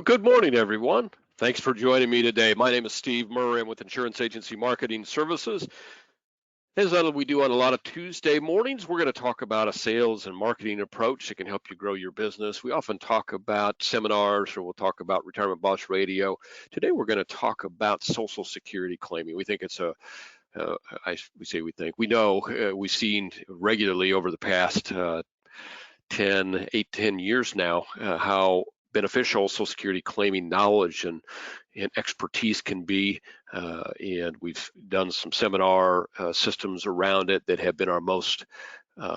Well, good morning, everyone. Thanks for joining me today. My name is Steve Murray. I'm with Insurance Agency Marketing Services. As we do on a lot of Tuesday mornings, we're going to talk about a sales and marketing approach that can help you grow your business. We often talk about seminars, or we'll talk about Retirement Boss Radio. Today, we're going to talk about Social Security claiming. We think it's we know, we've seen regularly over the past 10 years now, how beneficial Social Security claiming knowledge and expertise can be. And we've done some seminar systems around it that have been our most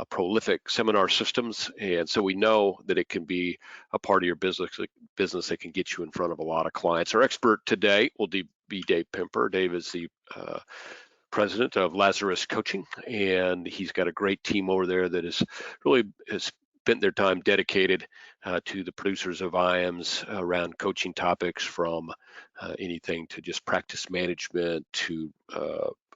prolific seminar systems. And so we know that it can be a part of your business that can get you in front of a lot of clients. Our expert today will be Dave Pimper. Dave is the president of Lazarus Coaching, and he's got a great team over there that has spent their time dedicated to the producers of IAMs around coaching topics, from anything to just practice management to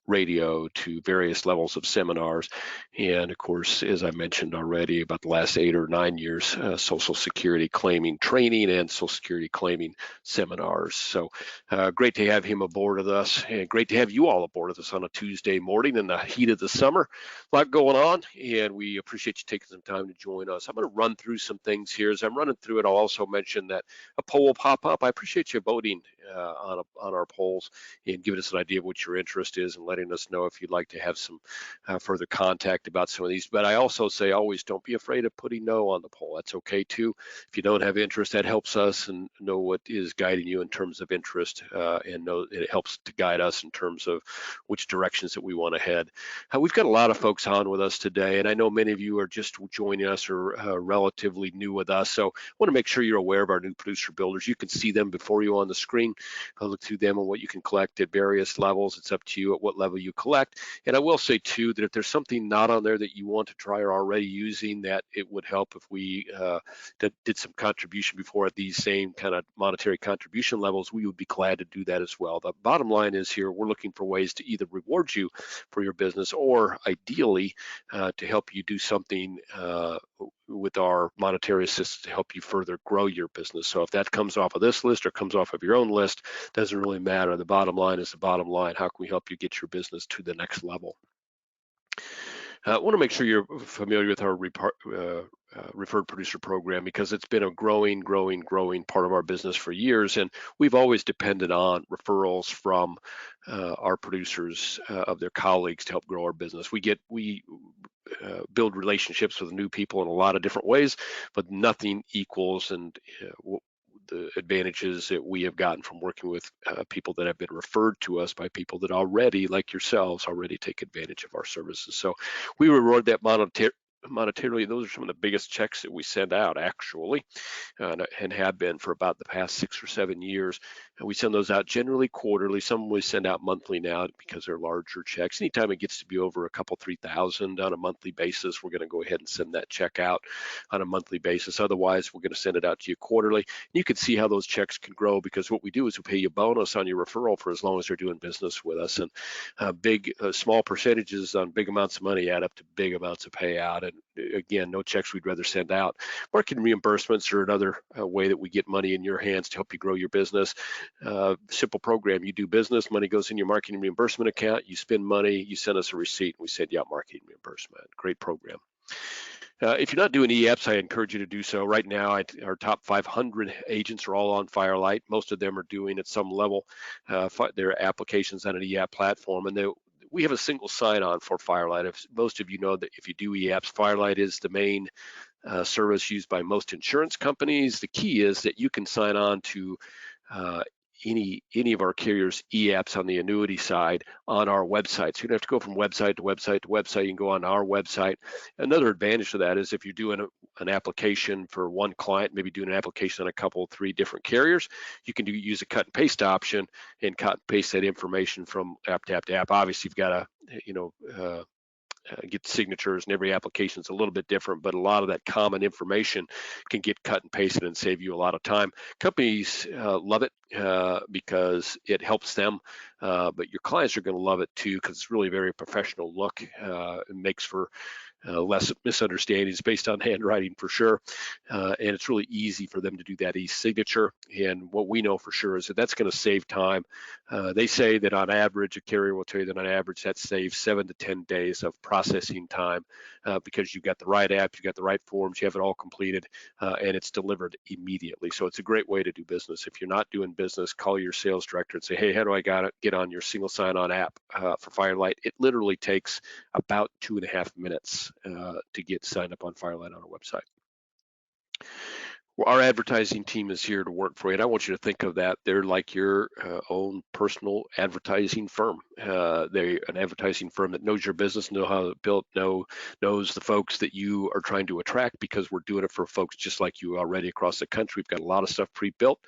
radio to various levels of seminars. And of course, as I mentioned already, about the last 8 or 9 years, Social Security claiming training and Social Security claiming seminars. So great to have him aboard with us, and great to have you all aboard with us on a Tuesday morning in the heat of the summer. A lot going on, and we appreciate you taking some time to join us. I'm going to run through some things here. As I'm running through it, I'll also mention that a poll will pop up. I appreciate you voting on our polls and giving us an idea of what your interest is, and letting us know if you'd like to have some further contact about some of these. But I also say, always don't be afraid of putting no on the poll. That's okay too. If you don't have interest, that helps us and know what is guiding you in terms of interest, and know it helps to guide us in terms of which directions that we want to head. We've got a lot of folks on with us today, and I know many of you are just joining us or relatively new with us. So I want to make sure you're aware of our new producer builders. You can see them before you on the screen. I'll look through them and what you can collect at various levels. It's up to you at what level you collect. And I will say too that if there's something not on there that you want to try or already using, that it would help if we did some contribution before at these same kind of monetary contribution levels. We would be glad to do that as well. The bottom line is here, we're looking for ways to either reward you for your business, or ideally to help you do something with our monetary assistance to help you further grow your business. So if that comes off of this list or comes off of your own list, doesn't really matter. The bottom line is the bottom line. How can we help you get your business to the next level? I want to make sure you're familiar with our referred producer program, because it's been a growing part of our business for years, and we've always depended on referrals from our producers of their colleagues to help grow our business. We build relationships with new people in a lot of different ways, but nothing equals the advantages that we have gotten from working with people that have been referred to us by people that already, like yourselves, already take advantage of our services. So we reward that monetarily. Those are some of the biggest checks that we send out, actually, and have been for about the past 6 or 7 years. And we send those out generally quarterly. Some we send out monthly now because they're larger checks. Anytime it gets to be over a couple, 3,000 on a monthly basis, we're going to go ahead and send that check out on a monthly basis. Otherwise, we're going to send it out to you quarterly. You can see how those checks can grow, because what we do is we pay you a bonus on your referral for as long as they're doing business with us. And small percentages on big amounts of money add up to big amounts of payout. And again, no checks we'd rather send out. Marketing reimbursements are another way that we get money in your hands to help you grow your business. Simple program. You do business, money goes in your marketing reimbursement account, you spend money, you send us a receipt, and we send you out marketing reimbursement. Great program. If you're not doing EAPs, I encourage you to do so. Right now, our top 500 agents are all on Firelight. Most of them are doing at some level their applications on an EAP platform, and we have a single sign-on for Firelight. If most of you know that if you do EAPs, Firelight is the main service used by most insurance companies. The key is that you can sign on to any of our carriers' EAPs on the annuity side on our website. So you don't have to go from website to website to website. You can go on our website. Another advantage to that is if you're doing an application for one client, maybe doing an application on a couple, 3 different carriers, you can use a cut and paste option and cut and paste that information from app to app to app. Obviously, you've got to get signatures, and every application is a little bit different, but a lot of that common information can get cut and pasted and save you a lot of time. Companies love it because it helps them, but your clients are going to love it too, because it's really a very professional look. It makes for less misunderstandings based on handwriting for sure. And it's really easy for them to do that e-signature. And what we know for sure is that that's going to save time. They say that on average, a carrier will tell you that on average that saves 7 to 10 days of processing time because you've got the right app, you've got the right forms, you have it all completed, and it's delivered immediately. So it's a great way to do business. If you're not doing business, call your sales director and say, hey, how do I get on your single sign-on app for Firelight? It literally takes about 2.5 minutes to get signed up on Firelight on our website. Well, our advertising team is here to work for you, and I want you to think of that. They're like your own personal advertising firm. They're an advertising firm that knows your business, know how it's built, knows the folks that you are trying to attract, because we're doing it for folks just like you already across the country. We've got a lot of stuff pre-built.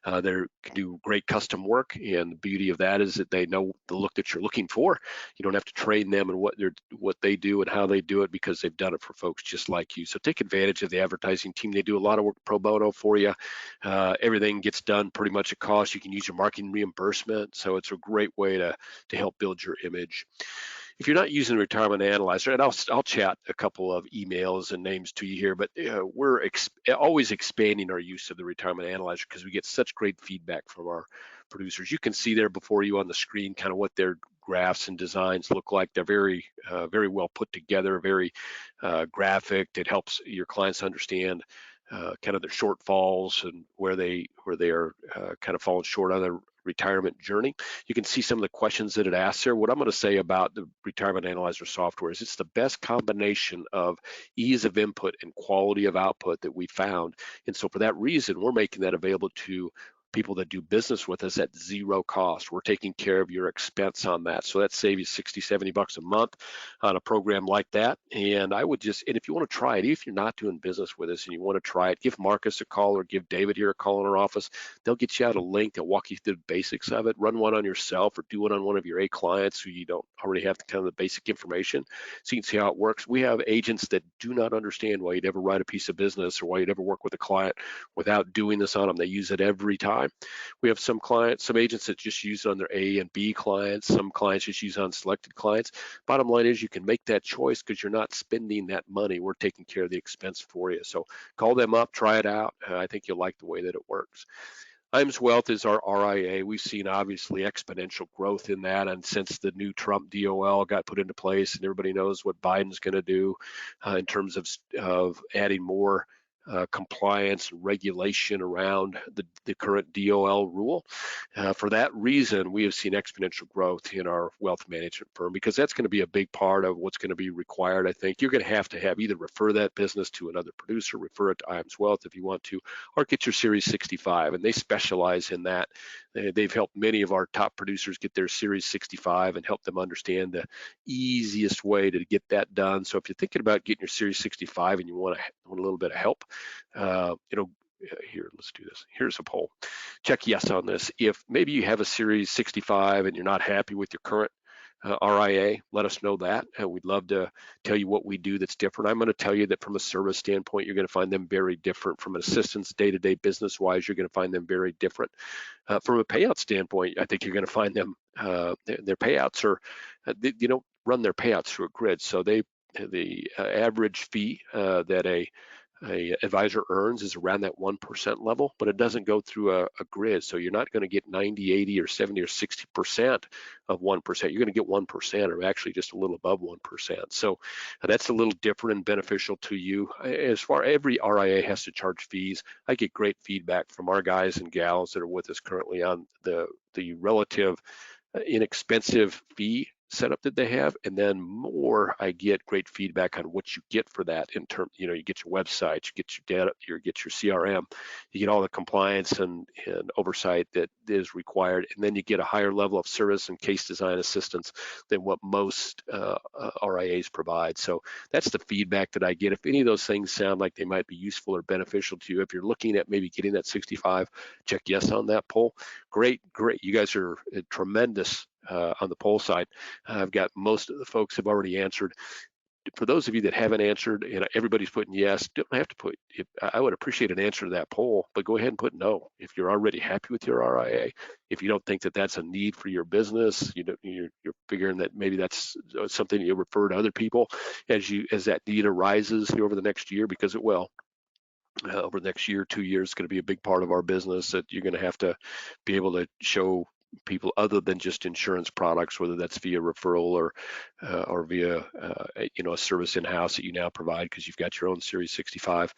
They can do great custom work, and the beauty of that is that they know the look that you're looking for. You don't have to train them in what they do and how they do it, because they've done it for folks just like you. So take advantage of the advertising team. They do a lot of work pro bono for you. Everything gets done pretty much at cost. You can use your marketing reimbursement. So it's a great way to help build your image. If you're not using the Retirement Analyzer, and I'll chat a couple of emails and names to you here, but we're always expanding our use of the Retirement Analyzer because we get such great feedback from our producers. You can see there before you on the screen kind of what their graphs and designs look like. They're very well put together, very graphic. It helps your clients understand kind of their shortfalls and where they are kind of falling short on their retirement journey. You can see some of the questions that it asks there. What I'm going to say about the Retirement Analyzer software is it's the best combination of ease of input and quality of output that we found. And so for that reason, we're making that available to people that do business with us at zero cost. We're taking care of your expense on that. So that saves you 60, 70 bucks a month on a program like that. And I would just, and if you want to try it, if you're not doing business with us and you want to try it, give Marcus a call or give David here a call in our office. They'll get you out a link. They'll walk you through the basics of it. Run one on yourself or do it on one of your A clients who you don't already have kind of the basic information, so you can see how it works. We have agents that do not understand why you'd ever write a piece of business or why you'd ever work with a client without doing this on them. They use it every time. We have some agents that just use it on their A and B clients. Some clients just use it on selected clients. Bottom line is you can make that choice because you're not spending that money. We're taking care of the expense for you. So call them up, try it out. I think you'll like the way that it works. IAMS Wealth is our RIA. We've seen obviously exponential growth in that, and since the new Trump DOL got put into place, and everybody knows what Biden's going to do in terms of adding more compliance and regulation around the current DOL rule. For that reason, we have seen exponential growth in our wealth management firm, because that's going to be a big part of what's going to be required. I think you're going to have either refer that business to another producer, refer it to IAMS Wealth if you want to, or get your Series 65, and they specialize in that. They've helped many of our top producers get their Series 65 and help them understand the easiest way to get that done. So if you're thinking about getting your Series 65 and you want a little bit of help, here, let's do this. Here's a poll. Check yes on this. If maybe you have a Series 65 and you're not happy with your current RIA, let us know that. We'd love to tell you what we do that's different. I'm going to tell you that from a service standpoint, you're going to find them very different. From an assistance day-to-day business-wise, you're going to find them very different. From a payout standpoint, I think you're going to find them, their payouts are, they don't run their payouts through a grid. So the average fee that a advisor earns is around that 1% level, but it doesn't go through a grid. So you're not going to get 90, 80, or 70 or 60% of 1%. You're going to get 1%, or actually just a little above 1%. So that's a little different and beneficial to you. As far every RIA has to charge fees. I get great feedback from our guys and gals that are with us currently on the relative inexpensive fee setup that they have, and then more, I get great feedback on what you get for that. In terms, you get your website, you get your data, you get your CRM, you get all the compliance and oversight that is required, and then you get a higher level of service and case design assistance than what most RIAs provide. So that's the feedback that I get. If any of those things sound like they might be useful or beneficial to you, if you're looking at maybe getting that 65, check yes on that poll. Great. You guys are tremendous on the poll side. I've got most of the folks have already answered. for those of you that haven't answered, and everybody's putting yes, don't have to put. I would appreciate an answer to that poll, but go ahead and put no if you're already happy with your RIA. If you don't think that that's a need for your business, you're figuring that maybe that's something you refer to other people as that need arises here over the next year, because it will. Over the next year, 2 years, it's going to be a big part of our business that you're going to have to be able to show people other than just insurance products, whether that's via referral or via a service in-house that you now provide because you've got your own Series 65.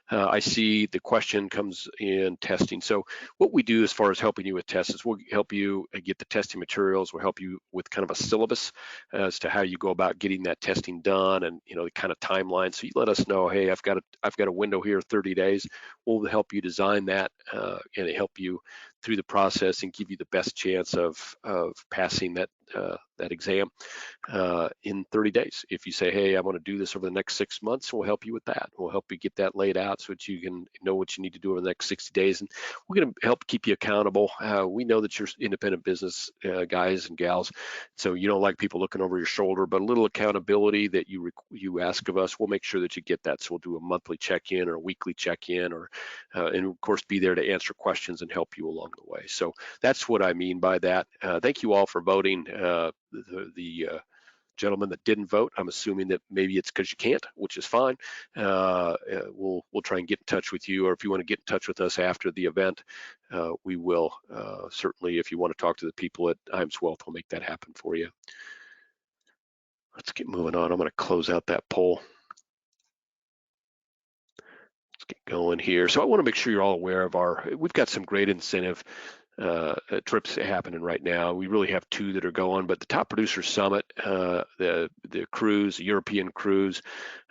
I see the question comes in testing. So what we do as far as helping you with tests is we'll help you get the testing materials. We'll help you with kind of a syllabus as to how you go about getting that testing done, and the kind of timeline. So you let us know, hey, I've got a window here, 30 days. We'll help you design that and help you through the process and give you the best chance of passing that exam in 30 days. If you say, hey, I want to do this over the next 6 months, we'll help you with that. We'll help you get that laid out so that you can know what you need to do over the next 60 days. And we're going to help keep you accountable. We know that you're independent business guys and gals, so you don't like people looking over your shoulder, but a little accountability that you ask of us, we'll make sure that you get that. So we'll do a monthly check-in or a weekly check-in, and of course be there to answer questions and help you along the way. So that's what I mean by that. Thank you all for voting. The gentleman that didn't vote, I'm assuming that maybe it's because you can't, which is fine. We'll try and get in touch with you, or if you want to get in touch with us after the event, we will certainly. If you want to talk to the people at IAMS Wealth, we'll make that happen for you. Let's get moving on. I'm going to close out that poll. Let's get going here. So I want to make sure you're all aware of we've got some great incentive trips happening right now. We really have 2 that are going, but the Top Producer Summit, the cruise, the European cruise,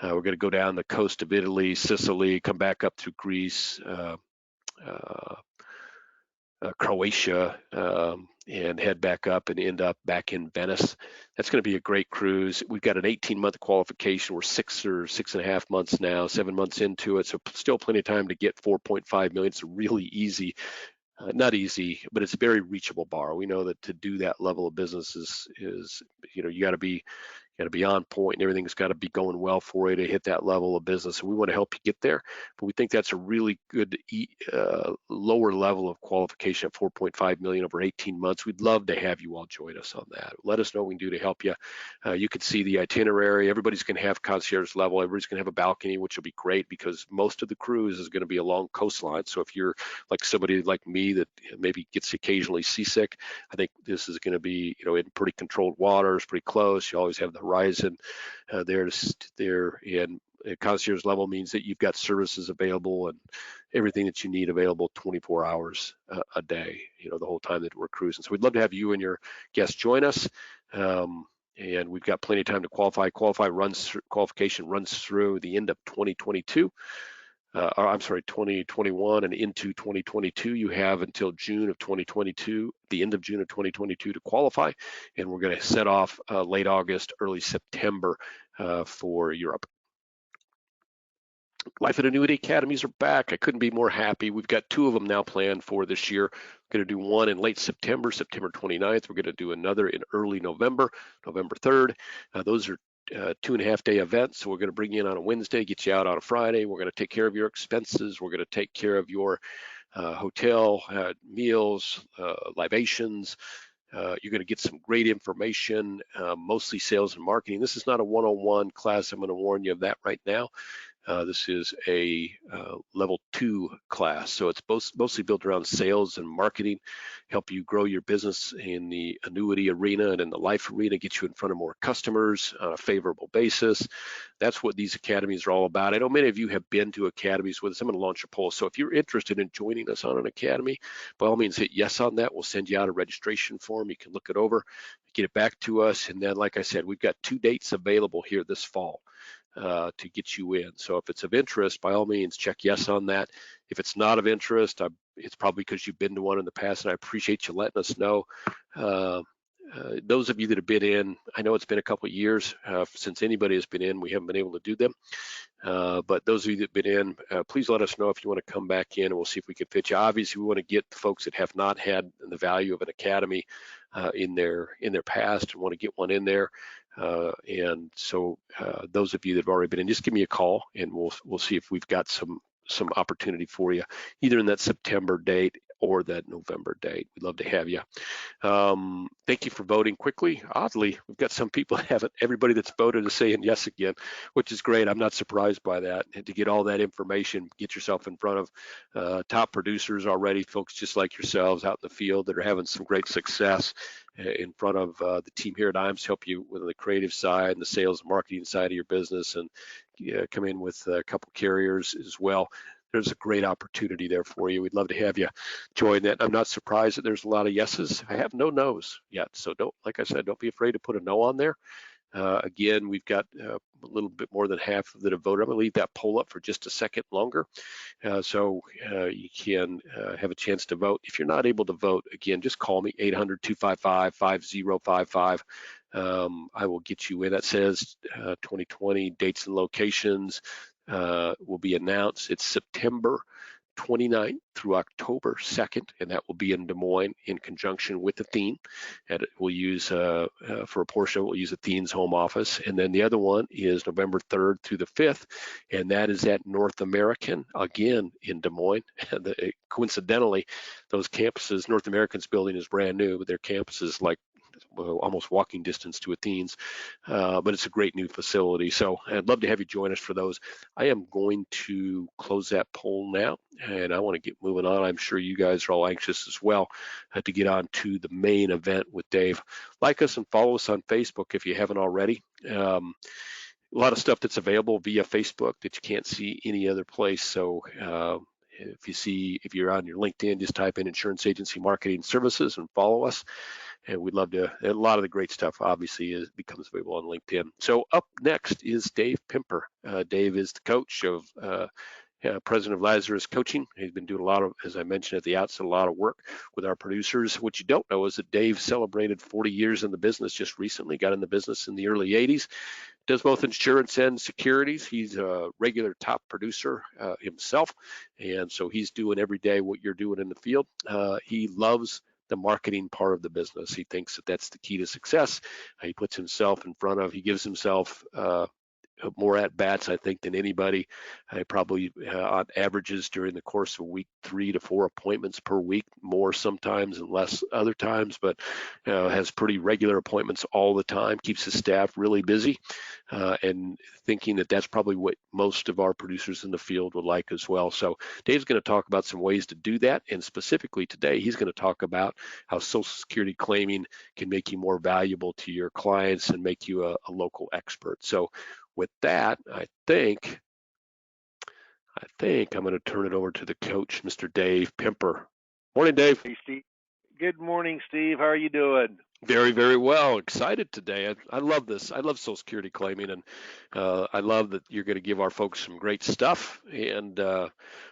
we're going to go down the coast of Italy, Sicily, come back up through Greece, Croatia, and head back up and end up back in Venice. That's going to be a great cruise. We've got an 18-month qualification. We're 6 or 6.5 months now, 7 months into it, so still plenty of time to get 4.5 million. It's really easy. Not easy, but it's a very reachable bar. We know that to do that level of business is you got to be on point, and everything's got to be going well for you to hit that level of business. And we want to help you get there, but we think that's a really good lower level of qualification at 4.5 million over 18 months. We'd love to have you all join us on that. Let us know what we can do to help you. You can see the itinerary. Everybody's going to have concierge level. Everybody's going to have a balcony, which will be great because most of the cruise is going to be along coastline. So if you're like somebody like me that maybe gets occasionally seasick, I think this is going to be in pretty controlled waters, pretty close. You always have the horizon there, and concierge level means that you've got services available and everything that you need available 24 hours a day, the whole time that we're cruising. So we'd love to have you and your guests join us. And we've got plenty of time to qualify. Qualification runs through the end of 2022. 2021 and into 2022. You have until June of 2022, the end of June of 2022 to qualify. And we're going to set off late August, early September for Europe. Life and Annuity Academies are back. I couldn't be more happy. We've got 2 of them now planned for this year. We're going to do one in late September, September 29th. We're going to do another in early November, November 3rd. Those are 2.5-day events. So we're going to bring you in on a Wednesday, get you out on a Friday. We're going to take care of your expenses. We're going to take care of your hotel, meals, libations. You're going to get some great information, mostly sales and marketing. This is not a one-on-one class. I'm going to warn you of that right now. This is a level 2 class, so it's mostly built around sales and marketing, help you grow your business in the annuity arena and in the life arena, get you in front of more customers on a favorable basis. That's what these academies are all about. I know many of you have been to academies with us. I'm going to launch a poll. So if you're interested in joining us on an academy, by all means hit yes on that. We'll send you out a registration form. You can look it over, get it back to us. And then, like I said, we've got 2 dates available here this fall to get you in. So if it's of interest, by all means, check yes on that. If it's not of interest, it's probably because you've been to one in the past, and I appreciate you letting us know. Those of you that have been in, I know it's been a couple of years since anybody has been in. We haven't been able to do them. But those of you that have been in, please let us know if you want to come back in, and we'll see if we can fit you. Obviously, we want to get folks that have not had the value of an academy in their past and want to get one in there. And so those of you that have already been in, just give me a call and we'll see if we've got some opportunity for you, either in that September date or that November date. We'd love to have you. Thank you for voting quickly. Oddly, we've got some people that haven't. Everybody that's voted is saying yes again, which is great. I'm not surprised by that. And to get all that information, get yourself in front of top producers already, folks just like yourselves out in the field that are having some great success in front of the team here at IAMS to help you with the creative side and the sales and marketing side of your business, and come in with a couple carriers as well. There's a great opportunity there for you. We'd love to have you join that. I'm not surprised that there's a lot of yeses. I have no no's yet. So don't, like I said, don't be afraid to put a no on there. Again, we've got a little bit more than half that have voted. I'm gonna leave that poll up for just a second longer. So you can have a chance to vote. If you're not able to vote, again, just call me, 800-255-5055. I will get you in. That says 2020 dates and locations will be announced. It's September 29th through October 2nd, and that will be in Des Moines in conjunction with Athene. And it will use, for a portion, we'll use Athene's home office. And then the other one is November 3rd through the 5th, and that is at North American, again in Des Moines. Coincidentally, those campuses, North American's building is brand new, but their campus is like almost walking distance to Athene's, but it's a great new facility. So I'd love to have you join us for those. I am going to close that poll now, and I want to get moving on. I'm sure you guys are all anxious as well to get on to the main event with Dave. Like us and follow us on Facebook if you haven't already. A lot of stuff that's available via Facebook that you can't see any other place. So if you're on your LinkedIn, just type in Insurance Agency Marketing Services and follow us. And we'd love to. A lot of the great stuff obviously becomes available on LinkedIn. So up next is Dave Pimper. Dave is the coach of president of Lazarus Coaching. He's been doing a lot of, as I mentioned at the outset, a lot of work with our producers. What you don't know is that Dave celebrated 40 years in the business just recently, got in the business in the early 80s, does both insurance and securities. He's a regular top producer himself, and so he's doing every day what you're doing in the field. He loves the marketing part of the business. He thinks that that's the key to success. He puts himself in front of, he gives himself more at bats, I think, than anybody. Probably on averages during the course of a week, 3 to 4 appointments per week, more sometimes and less other times, but has pretty regular appointments all the time, keeps his staff really busy, and thinking that that's probably what most of our producers in the field would like as well. So Dave's going to talk about some ways to do that, and specifically today, he's going to talk about how Social Security claiming can make you more valuable to your clients and make you a local expert. So with that, I think I'm going to turn it over to the coach, Mr. Dave Pimper. Morning, Dave. Hey, Steve. Good morning, Steve. How are you doing? Very, very well. Excited today. I love this. I love Social Security claiming, and I love that you're going to give our folks some great stuff. And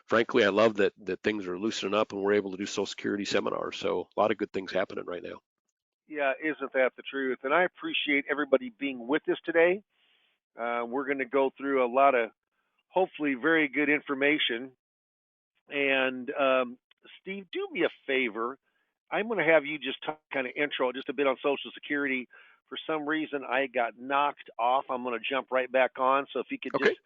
frankly, I love that things are loosening up and we're able to do Social Security seminars. So a lot of good things happening right now. Yeah, isn't that the truth? And I appreciate everybody being with us today. We're going to go through a lot of hopefully very good information. And Steve, do me a favor. I'm going to have you just kind of intro just a bit on Social Security. For some reason, I got knocked off. I'm going to jump right back on. So if you could Okay.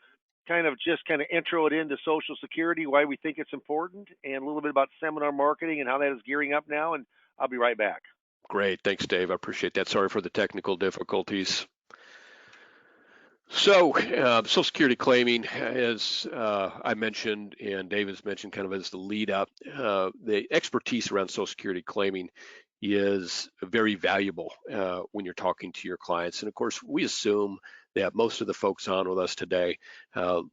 just kind of intro it into Social Security, why we think it's important, and a little bit about seminar marketing and how that is gearing up now. And I'll be right back. Great. Thanks, Dave. I appreciate that. Sorry for the technical difficulties. So Social Security claiming, as I mentioned, and David's mentioned kind of as the lead up, the expertise around Social Security claiming is very valuable when you're talking to your clients. And of course, we assume that most of the folks on with us today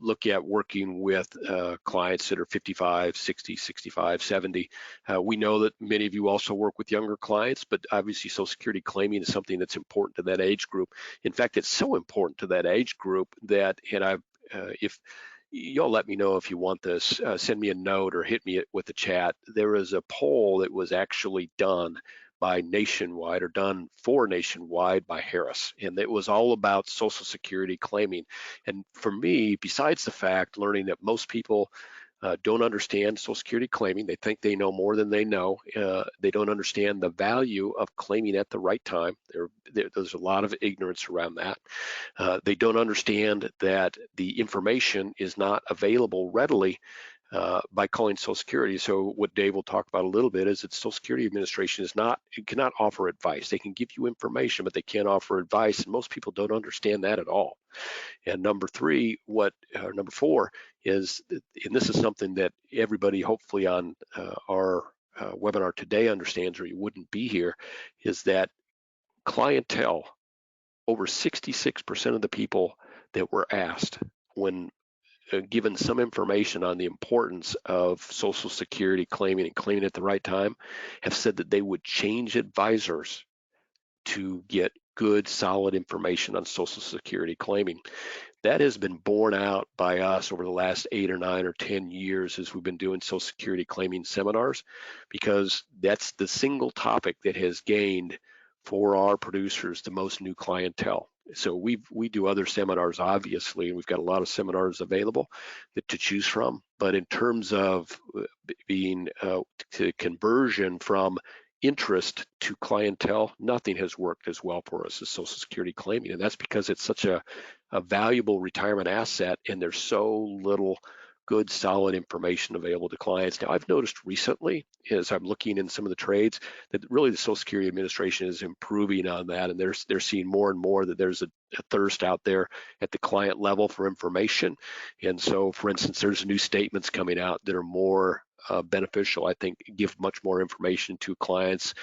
look at working with clients that are 55, 60, 65, 70. We know that many of you also work with younger clients, but obviously Social Security claiming is something that's important to that age group. In fact, it's so important to that age group that, and if you'll let me know if you want this, send me a note or hit me with the chat. There is a poll that was actually done by Nationwide, or done for Nationwide by Harris, and it was all about Social Security claiming. And for me, besides the fact learning that most people don't understand Social Security claiming. They think they know more than they know. They don't understand the value of claiming at the right time. There's a lot of ignorance around that. They don't understand that the information is not available readily by calling Social Security. So what Dave will talk about a little bit is that Social Security Administration cannot offer advice. They can give you information, but they can't offer advice, and most people don't understand that at all. And number four is, and this is something that everybody hopefully on our webinar today understands, or you wouldn't be here, is that clientele, over 66% of the people that were asked when given some information on the importance of Social Security claiming and claiming at the right time, have said that they would change advisors to get good, solid information on Social Security claiming. That has been borne out by us over the last 8 or 9 or 10 years as we've been doing Social Security claiming seminars, because that's the single topic that has gained for our producers the most new clientele. So we do other seminars, obviously, and we've got a lot of seminars available to choose from. But in terms of being to conversion from interest to clientele, nothing has worked as well for us as Social Security claiming, and that's because it's such a valuable retirement asset, and there's so little good, solid information available to clients. Now, I've noticed recently, as I'm looking in some of the trades, that really the Social Security Administration is improving on that, and they're seeing more and more that there's a thirst out there at the client level for information. And so, for instance, there's new statements coming out that are more beneficial, I think, give much more information to clients.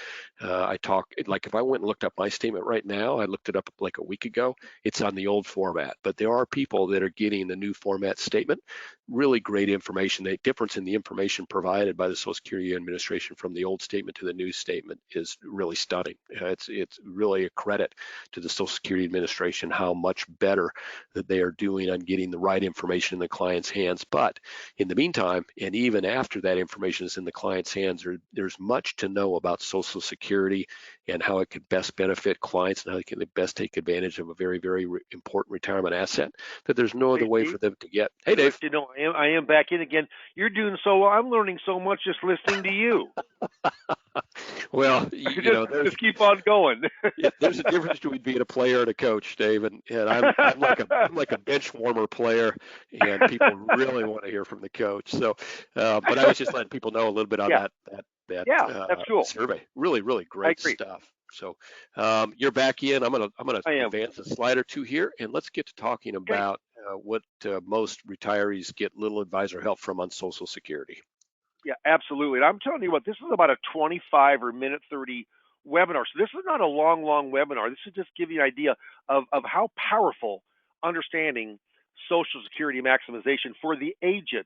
Like if I went and looked up my statement right now, I looked it up like a week ago, it's on the old format, but there are people that are getting the new format statement. Really great information. The difference in the information provided by the Social Security Administration from the old statement to the new statement is really stunning. It's really a credit to the Social Security Administration how much better that they are doing on getting the right information in the client's hands. But in the meantime, and even after that information is in the client's hands, there's much to know about Social Security and how it could best benefit clients and how they can best take advantage of a very, very important retirement asset that there's no other way for them to get. Hey, Dave. You know, I am back in again. You're doing so well. I'm learning so much just listening to you. Well, just keep on going. There's a difference between being a player and a coach, Dave, and I'm like a bench warmer player, and people really want to hear from the coach. So, but I was just letting people know a little bit on that that's cool. survey. Really, really great stuff. So, you're back in. I'm gonna advance a slide or two here, and let's get to talking about what most retirees get little advisor help from on Social Security. Yeah, absolutely. And I'm telling you what, this is about a 25 or minute 30 webinar. So this is not a long webinar. This is just give you an idea of how powerful understanding Social Security maximization for the aged,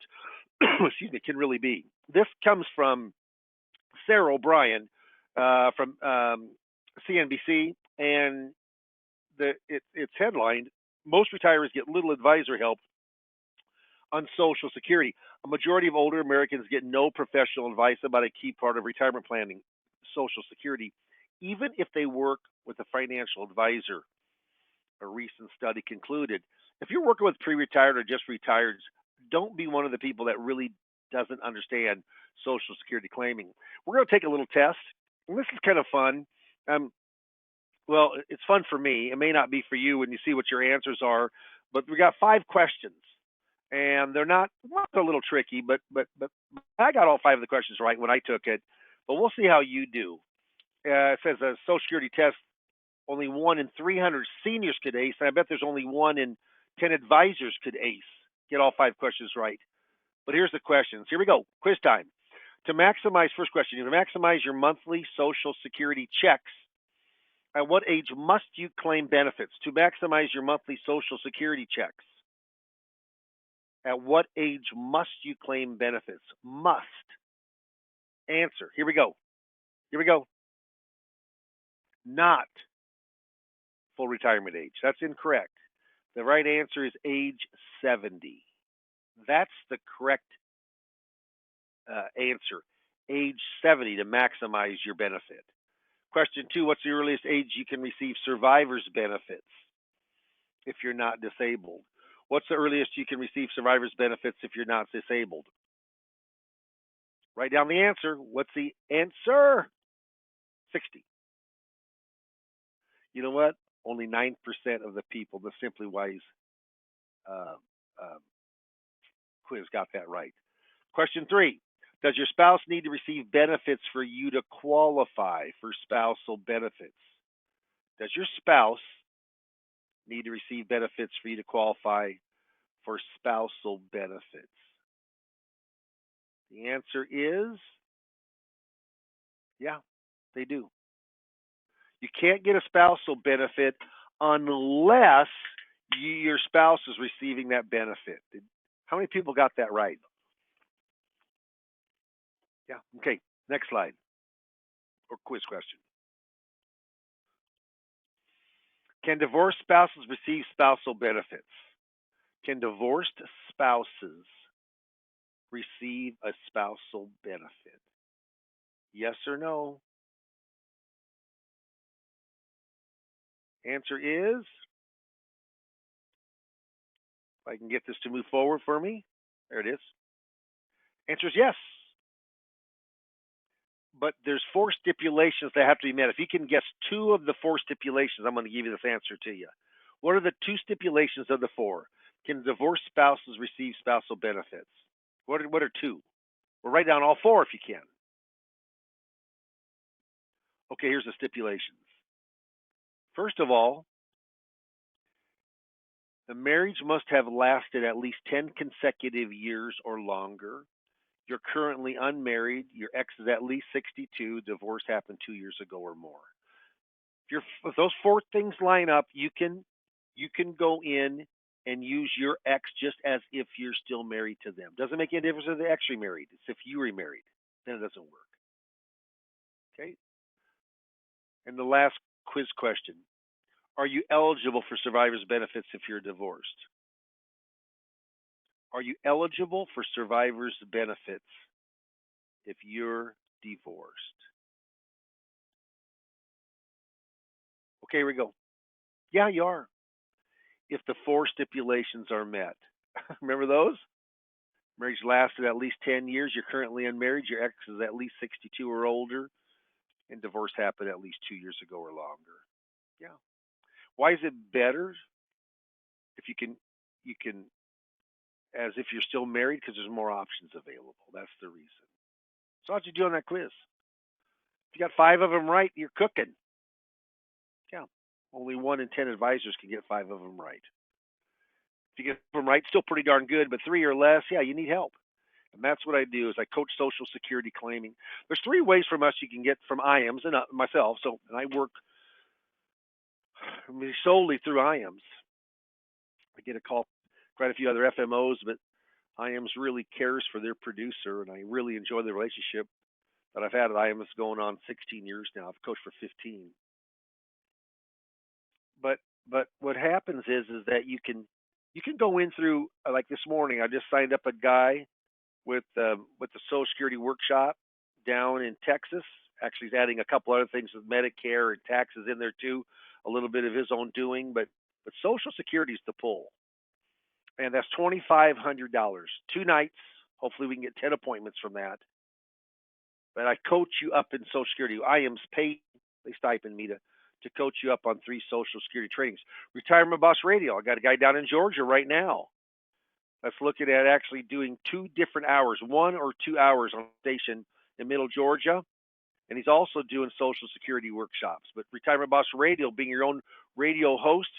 excuse me, can really be. This comes from Sarah O'Brien from CNBC, and it's headlined, "Most retirees get little advisor help on Social Security. A majority of older Americans get no professional advice about a key part of retirement planning, Social Security, even if they work with a financial advisor." A recent study concluded, if you're working with pre-retired or just retireds, don't be one of the people that really doesn't understand Social Security claiming. We're going to take a little test, and this is kind of fun. Well, it's fun for me. It may not be for you when you see what your answers are, but we got 5 questions. And they're not, a little tricky, but I got all 5 of the questions right when I took it. But we'll see how you do. It says a Social Security test, only 1 in 300 seniors could ace. And I bet there's only 1 in 10 advisors could ace. Get all 5 questions right. But here's the questions. Here we go. Quiz time. To maximize, first question, to maximize your monthly Social Security checks, at what age must you claim benefits? To maximize your monthly Social Security checks, at what age must you claim benefits? Must. Answer. Here we go. Not full retirement age. That's incorrect. The right answer is age 70. That's the correct answer. Age 70 to maximize your benefit. Question 2, what's the earliest age you can receive survivor's benefits if you're not disabled? What's the earliest you can receive survivor's benefits if you're not disabled? Write down the answer. What's the answer? 60. You know what? Only 9% of the people, the Simply Wise uh, uh, quiz, got that right. Question 3. Does your spouse need to receive benefits for you to qualify for spousal benefits? Does your spouse need to receive benefits for you to qualify for spousal benefits? The answer is yeah, they do. You can't get a spousal benefit unless your spouse is receiving that benefit. How many people got that right? Yeah. Okay. Next slide or quiz question. Can divorced spouses receive spousal benefits? Can divorced spouses receive a spousal benefit? Yes or no? Answer is, if I can get this to move forward for me, there it is. Answer is yes. But there's 4 stipulations that have to be met. If you can guess 2 of the 4 stipulations, I'm going to give you this answer to you. What are the 2 stipulations of the 4? Can divorced spouses receive spousal benefits? What are 2? Well, write down all 4 if you can. Okay, here's the stipulations. First of all, the marriage must have lasted at least 10 consecutive years or longer. You're currently unmarried. Your ex is at least 62. Divorce happened 2 years ago or more. If those 4 things line up, you can go in and use your ex just as if you're still married to them. Doesn't make any difference if the ex remarried. It's if you remarried, then it doesn't work. Okay. And the last quiz question: are you eligible for survivor's benefits if you're divorced? Are you eligible for survivor's benefits if you're divorced? Okay, here we go. Yeah, you are. If the 4 stipulations are met. Remember those? Marriage lasted at least 10 years. You're currently unmarried. Your ex is at least 62 or older. And divorce happened at least 2 years ago or longer. Yeah. Why is it better if you can as if you're still married? Because there's more options available. That's the reason. So how'd you do on that quiz? If you got 5 of them right, you're cooking. Yeah. Only 1 in 10 advisors can get 5 of them right. If you get them right, still pretty darn good, but 3 or less, yeah, you need help. And that's what I do is I coach Social Security claiming. There's 3 ways from us you can get from IAMS and myself. And I work solely through IAMS. I get a call, quite a few other FMOs, but IAMS really cares for their producer, and I really enjoy the relationship that I've had at IAMS going on 16 years now. I've coached for 15. But what happens is that you can go in through, like this morning I just signed up a guy with the Social Security workshop down in Texas. Actually, he's adding a couple other things with Medicare and taxes in there too, a little bit of his own doing. But Social Security is the pull, and that's $2,500, 2 nights. Hopefully, we can get 10 appointments from that. But I coach you up in Social Security. I am paid; they stipend me to coach you up on 3 Social Security trainings. Retirement Boss Radio. I got a guy down in Georgia right now that's looking at actually doing 2 different hours, 1 or 2 hours on station in Middle Georgia. And he's also doing Social Security workshops. But Retirement Boss Radio, being your own radio host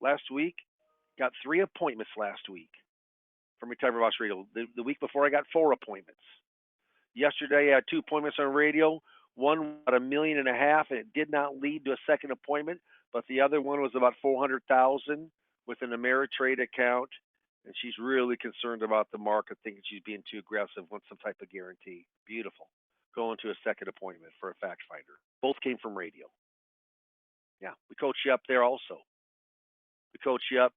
last week, got 3 appointments last week from Retirement Boss Radio. The week before, I got 4 appointments. Yesterday, I had 2 appointments on radio. One about $1.5 million, and it did not lead to a second appointment. But the other one was about $400,000 with an Ameritrade account. And she's really concerned about the market, thinking she's being too aggressive, wants some type of guarantee. Beautiful. Going to a second appointment for a fact finder. Both came from radio. Yeah, we coach you up there also. We coach you up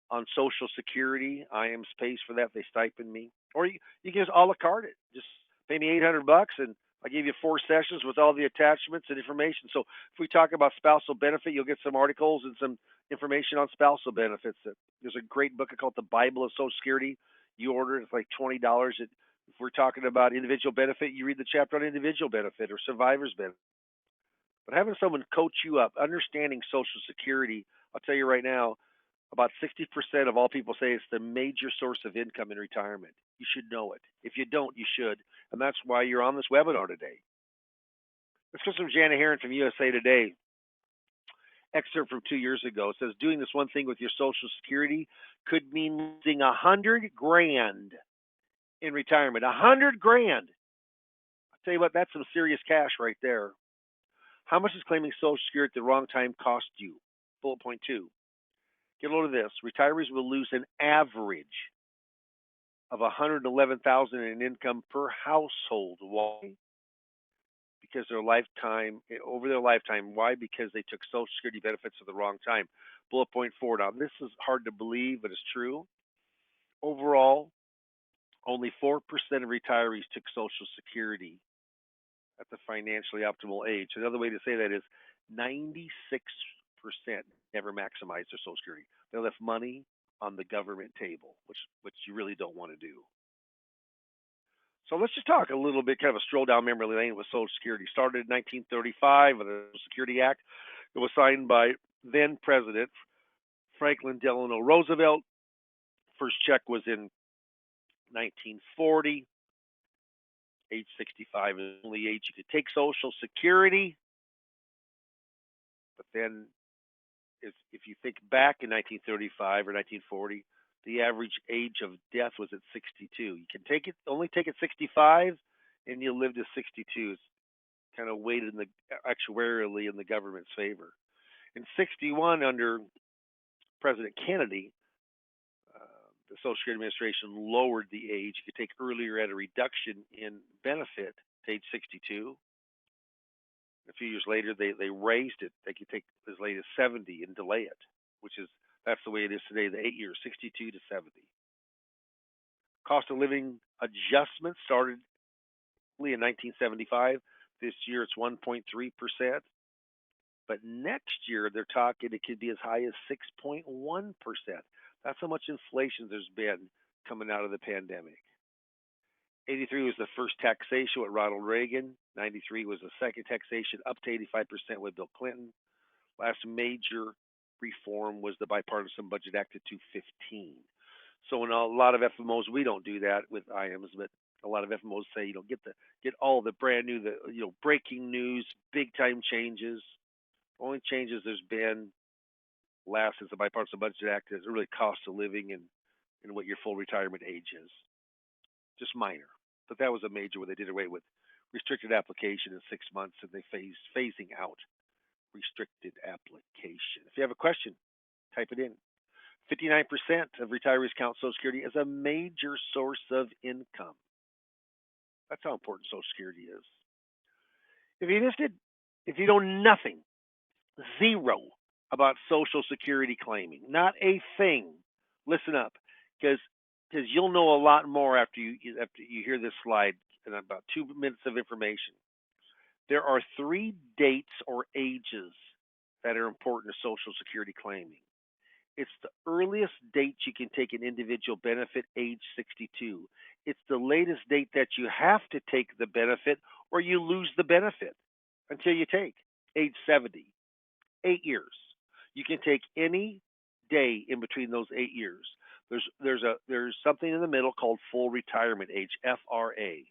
on Social Security. IAMS pays for that. They stipend me. Or you can just a la carte it. Just pay me $800 and I give you 4 sessions with all the attachments and information. So if we talk about spousal benefit, you'll get some articles and some information on spousal benefits. There's a great book called The Bible of Social Security. You order it, it's like $20. It If we're talking about individual benefit, you read the chapter on individual benefit or survivor's benefit. But having someone coach you up, understanding Social Security, I'll tell you right now, about 60% of all people say it's the major source of income in retirement. You should know it. If you don't, you should. And that's why you're on this webinar today. Let's go from Janet Herron from USA Today. Excerpt from 2 years ago. It says, doing this one thing with your Social Security could mean losing $100,000 in retirement. $100,000. I'll tell you what, that's some serious cash right there. How much does claiming Social Security at the wrong time cost you? Bullet point 2. Get a load of this. Retirees will lose an average of $111,000 in income per household. Why? Because over their lifetime. Why? Because they took Social Security benefits at the wrong time. Bullet point 4. Now, this is hard to believe, but it's true. Overall, only 4% of retirees took Social Security at the financially optimal age. Another way to say that is 96% never maximized their Social Security. They left money on the government table, which you really don't want to do. So let's just talk a little bit, kind of a stroll down memory lane with Social Security. Started in 1935 with the Social Security Act. It was signed by then President Franklin Delano Roosevelt. First check was in 1940. Age 65 is the only age you could take Social Security. But then, if you think back in 1935 or 1940, the average age of death was at 62. You can only take it 65, and you'll live to 62. It's kind of weighted actuarially in the government's favor. In 61, under President Kennedy, the Social Security Administration lowered the age. You could take earlier at a reduction in benefit to age 62. A few years later, they raised it. They could take as late as 70 and delay it, that's the way it is today, the 8 years, 62 to 70. Cost of living adjustment started in 1975. This year, it's 1.3%. But next year, they're talking it could be as high as 6.1%. That's how much inflation there's been coming out of the pandemic. 83 was the first taxation with Ronald Reagan. 93 was the second taxation, up to 85% with Bill Clinton. Last major reform was the Bipartisan Budget Act of 2015. So in a lot of FMOs, we don't do that with IMs, but a lot of FMOs say, get all the brand new, breaking news, big time changes. Only changes there's been last since the Bipartisan Budget Act is really cost of living and what your full retirement age is. Just minor. But that was a major where they did away with restricted application in 6 months, and they phasing out restricted application. If you have a question, type it in. 59% of retirees count Social Security as a major source of income. That's how important Social Security is. If you missed it, if you know nothing, zero about Social Security claiming, not a thing, listen up, because you'll know a lot more after you hear this slide in about 2 minutes of information. There are 3 dates or ages that are important to Social Security claiming. It's the earliest date you can take an individual benefit, age 62. It's the latest date that you have to take the benefit or you lose the benefit until you take, age 70. 8 years. You can take any day in between those 8 years. There's something in the middle called full retirement age, FRA.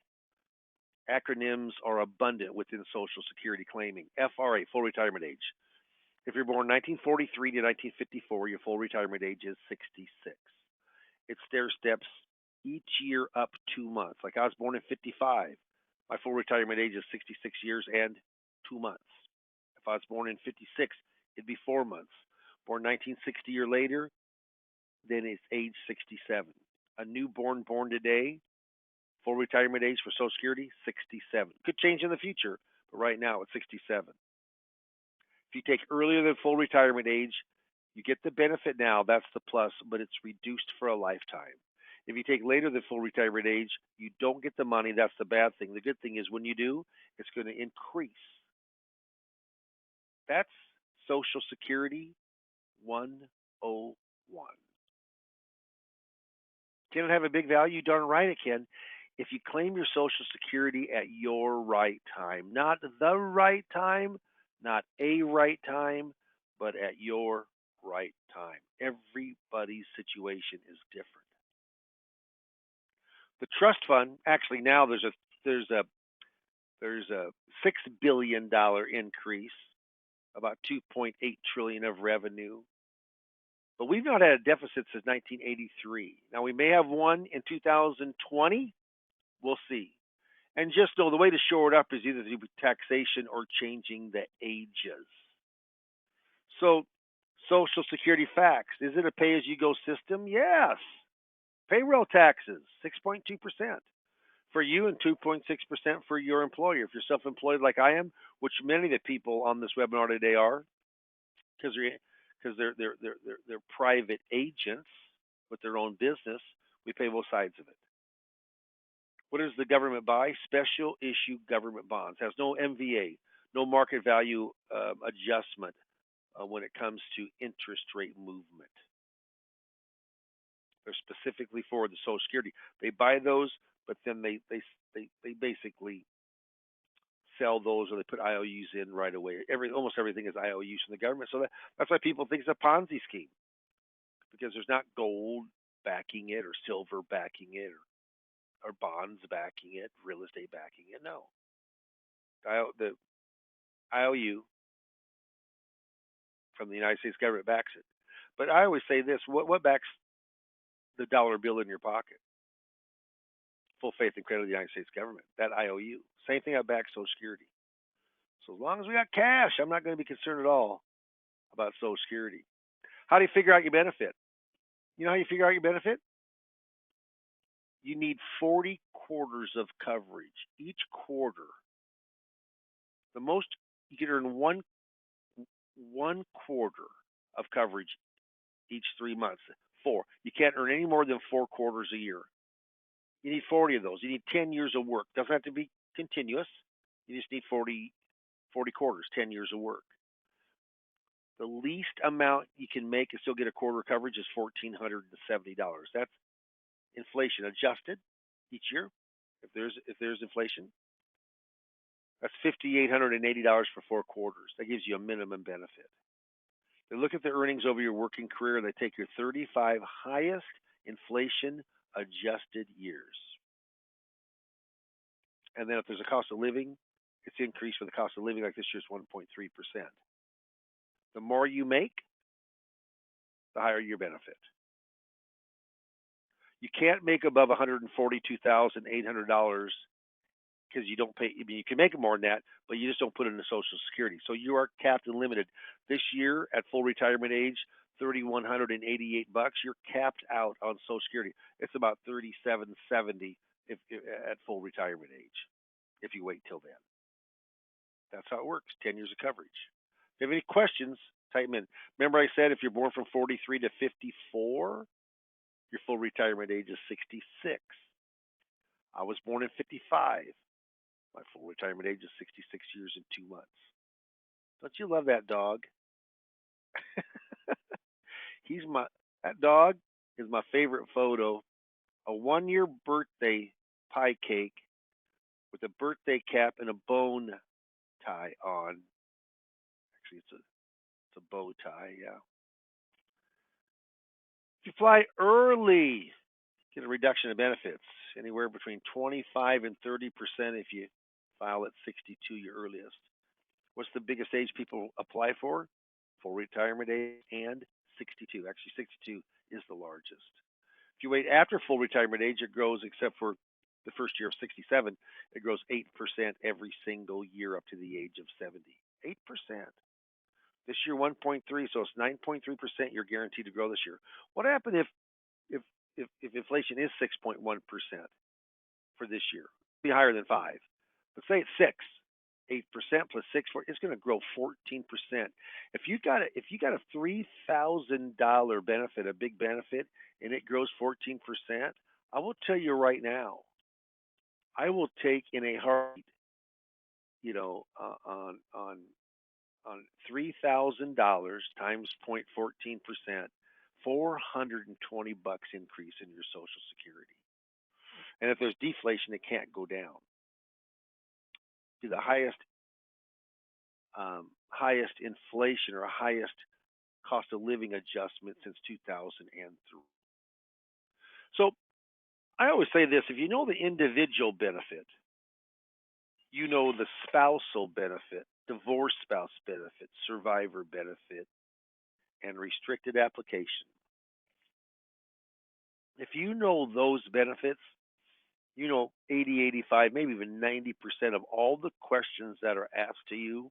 Acronyms are abundant within Social Security claiming. FRA, full retirement age. If you're born 1943 to 1954, your full retirement age is 66. It stair steps each year up 2 months. Like I was born in 55. My full retirement age is 66 years and 2 months. If I was born in 56, it'd be 4 months. Born 1960 or later, then it's age 67. A newborn born today, full retirement age for Social Security, 67. Could change in the future, but right now it's 67. If you take earlier than full retirement age, you get the benefit now, that's the plus, but it's reduced for a lifetime. If you take later than full retirement age, you don't get the money, that's the bad thing. The good thing is when you do, it's going to increase. That's Social Security 101. Can it have a big value? Darn right it can. if you claim your Social Security at your right time, not the right time, not a right time, but at your right time. Everybody's situation is different. The trust fund, actually now there's a $6 billion increase, about 2.8 trillion of revenue. But we've not had a deficit since 1983. Now we may have one in 2020. We'll see. And just know the way to shore it up is either through taxation or changing the ages. So, Social Security facts. Is it a pay as you go system? Yes. Payroll taxes, 6.2% for you and 2.6% for your employer. If you're self employed like I am, which many of the people on this webinar today are, because they're private agents with their own business, we pay both sides of it. What does the government buy? Special issue government bonds. Has no MVA, no market value adjustment when it comes to interest rate movement. They're specifically for the Social Security. They buy those, but then they basically sell those, or they put IOUs in right away. Almost everything is IOUs from the government. So that's why people think it's a Ponzi scheme, because there's not gold backing it or silver backing it or bonds backing it, real estate backing it. No. The IOU from the United States government backs it. But I always say this, what backs the dollar bill in your pocket? Full faith and credit of the United States government, that IOU. Same thing I back Social Security. So as long as we got cash, I'm not going to be concerned at all about Social Security. How do you figure out your benefit? You know how you figure out your benefit? You need 40 quarters of coverage. Each quarter, the most you can earn one quarter of coverage each 3 months. 4. You can't earn any more than 4 quarters a year. You need 40 of those. You need 10 years of work. Doesn't have to be continuous. You just need 40 quarters, 10 years of work. The least amount you can make and still get a quarter coverage is $1,470. That's inflation adjusted each year. If there's inflation, that's $5,880 for 4 quarters. That gives you a minimum benefit. They look at the earnings over your working career. They take your 35 highest inflation adjusted years. And then if there's a cost of living, it's increased with the cost of living, like this year's 1.3%. The more you make, the higher your benefit. You can't make above $142,800 because you don't pay. I mean, you can make more than that, but you just don't put it into Social Security. So you are capped and limited. This year, at full retirement age, $3,188. You're capped out on Social Security. It's about $3,770 at full retirement age. If you wait till then, that's how it works. 10 years of coverage. If you have any questions, type them in. Remember, I said if you're born from 43 to 54, your full retirement age is 66. I was born in 55. My full retirement age is 66 years and 2 months. Don't you love that dog? That dog is my favorite photo. A 1-year birthday pie cake with a birthday cap and a bone tie on. Actually, it's a bow tie, yeah. If you fly early, get a reduction in benefits, anywhere between 25 and 30% if you file at 62, your earliest. What's the biggest age people apply for? Full retirement age and 62. Actually, 62 is the largest. If you wait after full retirement age, it grows, except for the first year of 67, it grows 8% every single year up to the age of 70. 8%. This year, 1.3, so it's 9.3% you're guaranteed to grow this year. What happened if inflation is 6.1% for this year? It'd be higher than 5. But say it's 6. 8% plus 6, it's going to grow 14%. If you got a $3,000 benefit, a big benefit, and it grows 14%, I will tell you right now, I will take in a heartbeat, on $3,000 times 0.14%, $420 increase in your Social Security. And if there's deflation, it can't go down. To the highest inflation or highest cost of living adjustment since 2003. So I always say this: if you know the individual benefit, you know the spousal benefit, divorce spouse benefit, survivor benefit, and restricted application. If you know those benefits, you know 80, 85, maybe even 90% of all the questions that are asked to you,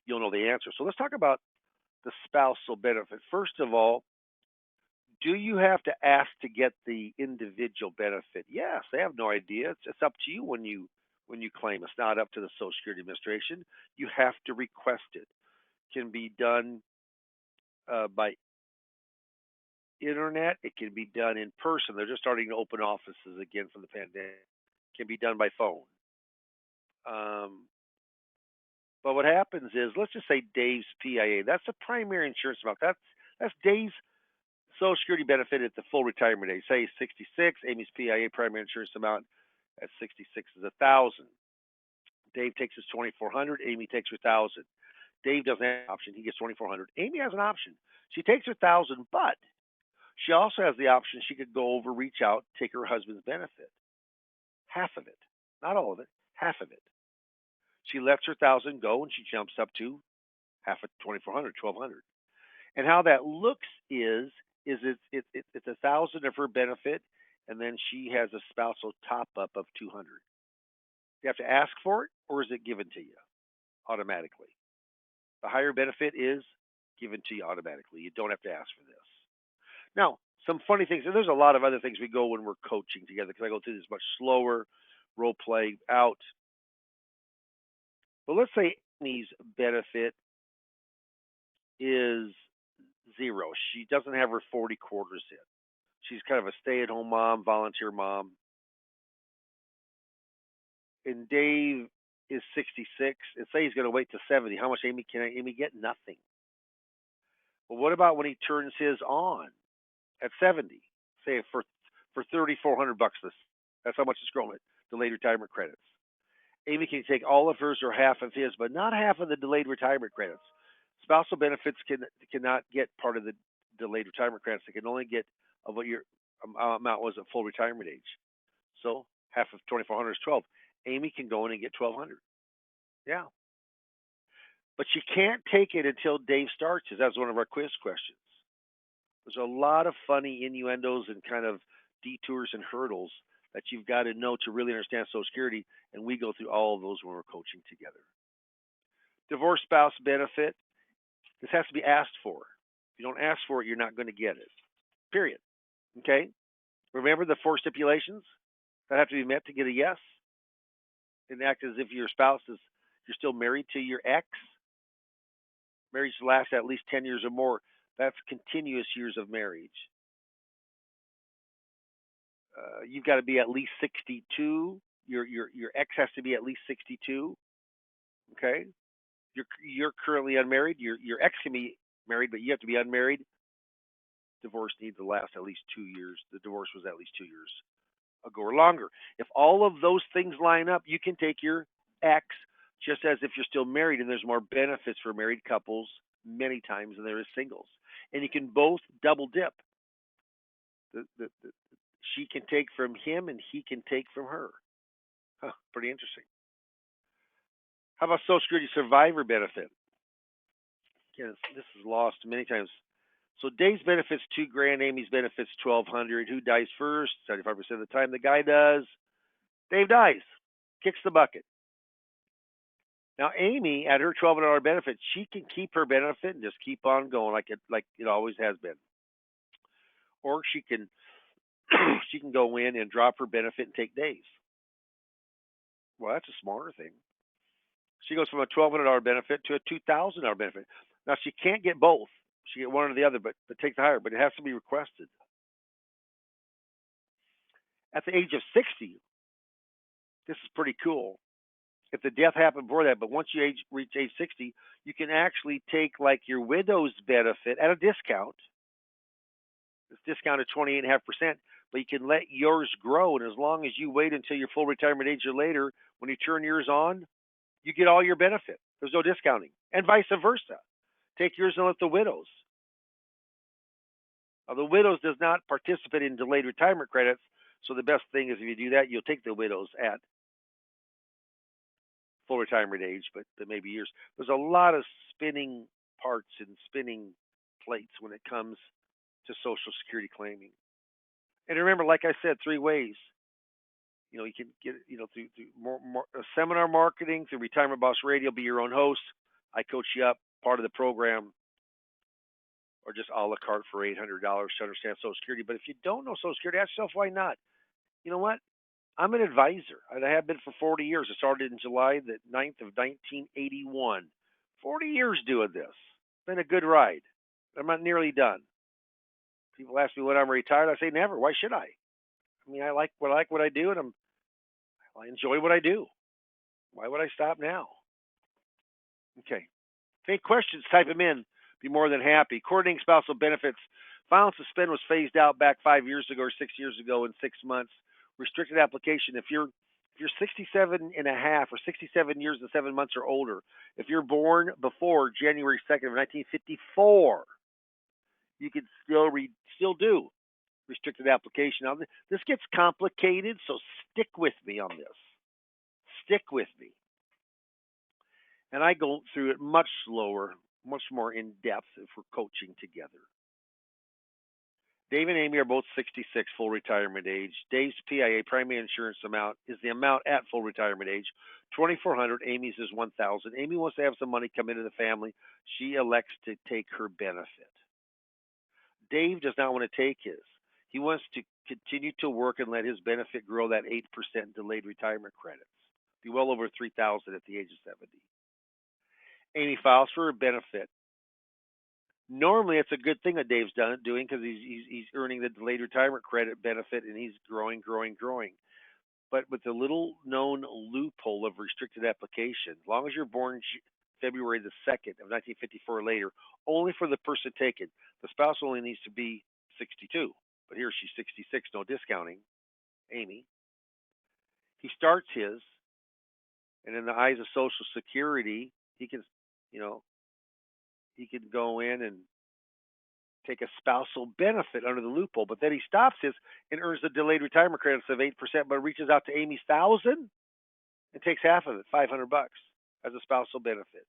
you'll know the answer. So let's talk about the spousal benefit. First of all, do you have to ask to get the individual benefit? Yes, they have no idea. It's up to you when you claim. It's not up to the Social Security Administration. You have to request it. It can be done by internet. It can be done in person. They're just starting to open offices again from the pandemic. It can be done by phone. But what happens is, let's just say Dave's PIA. That's the primary insurance amount. That's Dave's Social Security benefit at the full retirement age. Say 66. Amy's PIA primary insurance amount at 66 is $1,000. Dave takes his 2,400. Amy takes her 1,000. Dave doesn't have an option. He gets 2,400. Amy has an option. She takes her 1,000, but she also has the option. She could go over, reach out, take her husband's benefit, half of it, not all of it, half of it. She lets her 1,000 go, and she jumps up to half of 2,400, 1,200. And how that looks is it's 1,000 of her benefit, and then she has a spousal top up of 200. You have to ask for it, or is it given to you automatically? The higher benefit is given to you automatically. You don't have to ask for this. Now, some funny things, and there's a lot of other things we go when we're coaching together, because I go through this much slower, role play out. But let's say Amy's benefit is 0. She doesn't have her 40 quarters in. She's kind of a stay-at-home mom, volunteer mom. And Dave is 66, and say he's going to wait to 70. How much can Amy get? Nothing. Well, what about when he turns his on at 70? Say for $3,400 this. That's how much it's growing. Delayed retirement credits. Amy can take all of hers or half of his, but not half of the delayed retirement credits. Spousal benefits cannot get part of the delayed retirement credits. They can only get of what your amount was at full retirement age. So half of 2,400 is 12. Amy can go in and get 1,200. Yeah. But she can't take it until Dave starts. That's one of our quiz questions. There's a lot of funny innuendos and kind of detours and hurdles that you've got to know to really understand Social Security, and we go through all of those when we're coaching together. Divorce spouse benefit. This has to be asked for. If you don't ask for it, you're not going to get it. Period. Okay? Remember the 4 stipulations that have to be met to get a yes? And act as if your spouse is, you're still married to your ex. Marriage lasts at least 10 years or more. That's continuous years of marriage. You've got to be at least 62. Your ex has to be at least 62. Okay? You're currently unmarried. Your ex can be married, but you have to be unmarried. Divorce needs to last at least 2 years. The divorce was at least 2 years ago or longer. If all of those things line up, you can take your ex just as if you're still married, and there's more benefits for married couples many times than there is singles. And you can both double dip. She can take from him, and he can take from her. Huh, pretty interesting. How about Social Security survivor benefit? Again, this is lost many times. So Dave's benefits $2,000, Amy's benefits $1,200. Who dies first? 75% of the time, the guy does. Dave dies, kicks the bucket. Now Amy, at her $1,200 benefit, she can keep her benefit and just keep on going like it always has been. Or she can go in and drop her benefit and take Dave's. Well, that's a smarter thing. She goes from a $1,200 benefit to a $2,000 benefit. Now she can't get both. She get one or the other, but take the higher. But it has to be requested. At the age of 60, this is pretty cool. If the death happened before that, but once you reach age 60, you can actually take like your widow's benefit at a discount. It's discounted 28.5%, but you can let yours grow. And as long as you wait until your full retirement age or later, when you turn yours on, you get all your benefit. There's no discounting, and vice versa. Take yours and let the widows. Now, the widows does not participate in delayed retirement credits, so the best thing is if you do that, you'll take the widows at full retirement age, but maybe years. There's a lot of spinning parts and spinning plates when it comes to Social Security claiming. And remember, like I said, three ways. You can get through more seminar marketing, through Retirement Boss Radio, be your own host. I coach you up, part of the program, or just a la carte for $800 to understand Social Security. But if you don't know Social Security, ask yourself why not. You know what? I'm an advisor. I have been for 40 years. I started in July the 9th of 1981. 40 years doing this. Been a good ride. I'm not nearly done. People ask me when I'm retired. I say never. Why should I? I mean, I like what I do, and I enjoy what I do. Why would I stop now? Okay. If any questions, type them in. Be more than happy. Coordinating spousal benefits. File and suspend was phased out back 5 years ago or 6 years ago in 6 months. Restricted application. If you're 67 and a half or 67 years and 7 months or older, if you're born before January 2nd of 1954, you can still do restricted application. Now, this gets complicated, so stick with me on this. Stick with me. And I go through it much slower, much more in depth if we're coaching together. Dave and Amy are both 66, full retirement age. Dave's PIA, primary insurance amount, is the amount at full retirement age, $2,400. Amy's is $1,000. Amy wants to have some money come into the family. She elects to take her benefit. Dave does not want to take his. He wants to continue to work and let his benefit grow that 8% delayed retirement credits. Be well over $3,000 at the age of 70. Amy files for her benefit. Normally, it's a good thing that Dave's doing because he's earning the delayed retirement credit benefit and he's growing. But with the little known loophole of restricted application, as long as you're born February the 2nd of 1954 or later, only for the person taken. The spouse only needs to be 62, but here she's 66, no discounting. Amy. He starts his, and in the eyes of Social Security, he can go in and take a spousal benefit under the loophole, but then he stops his and earns the delayed retirement credits of 8%, but reaches out to Amy's $1,000 and takes half of it, $500 as a spousal benefit.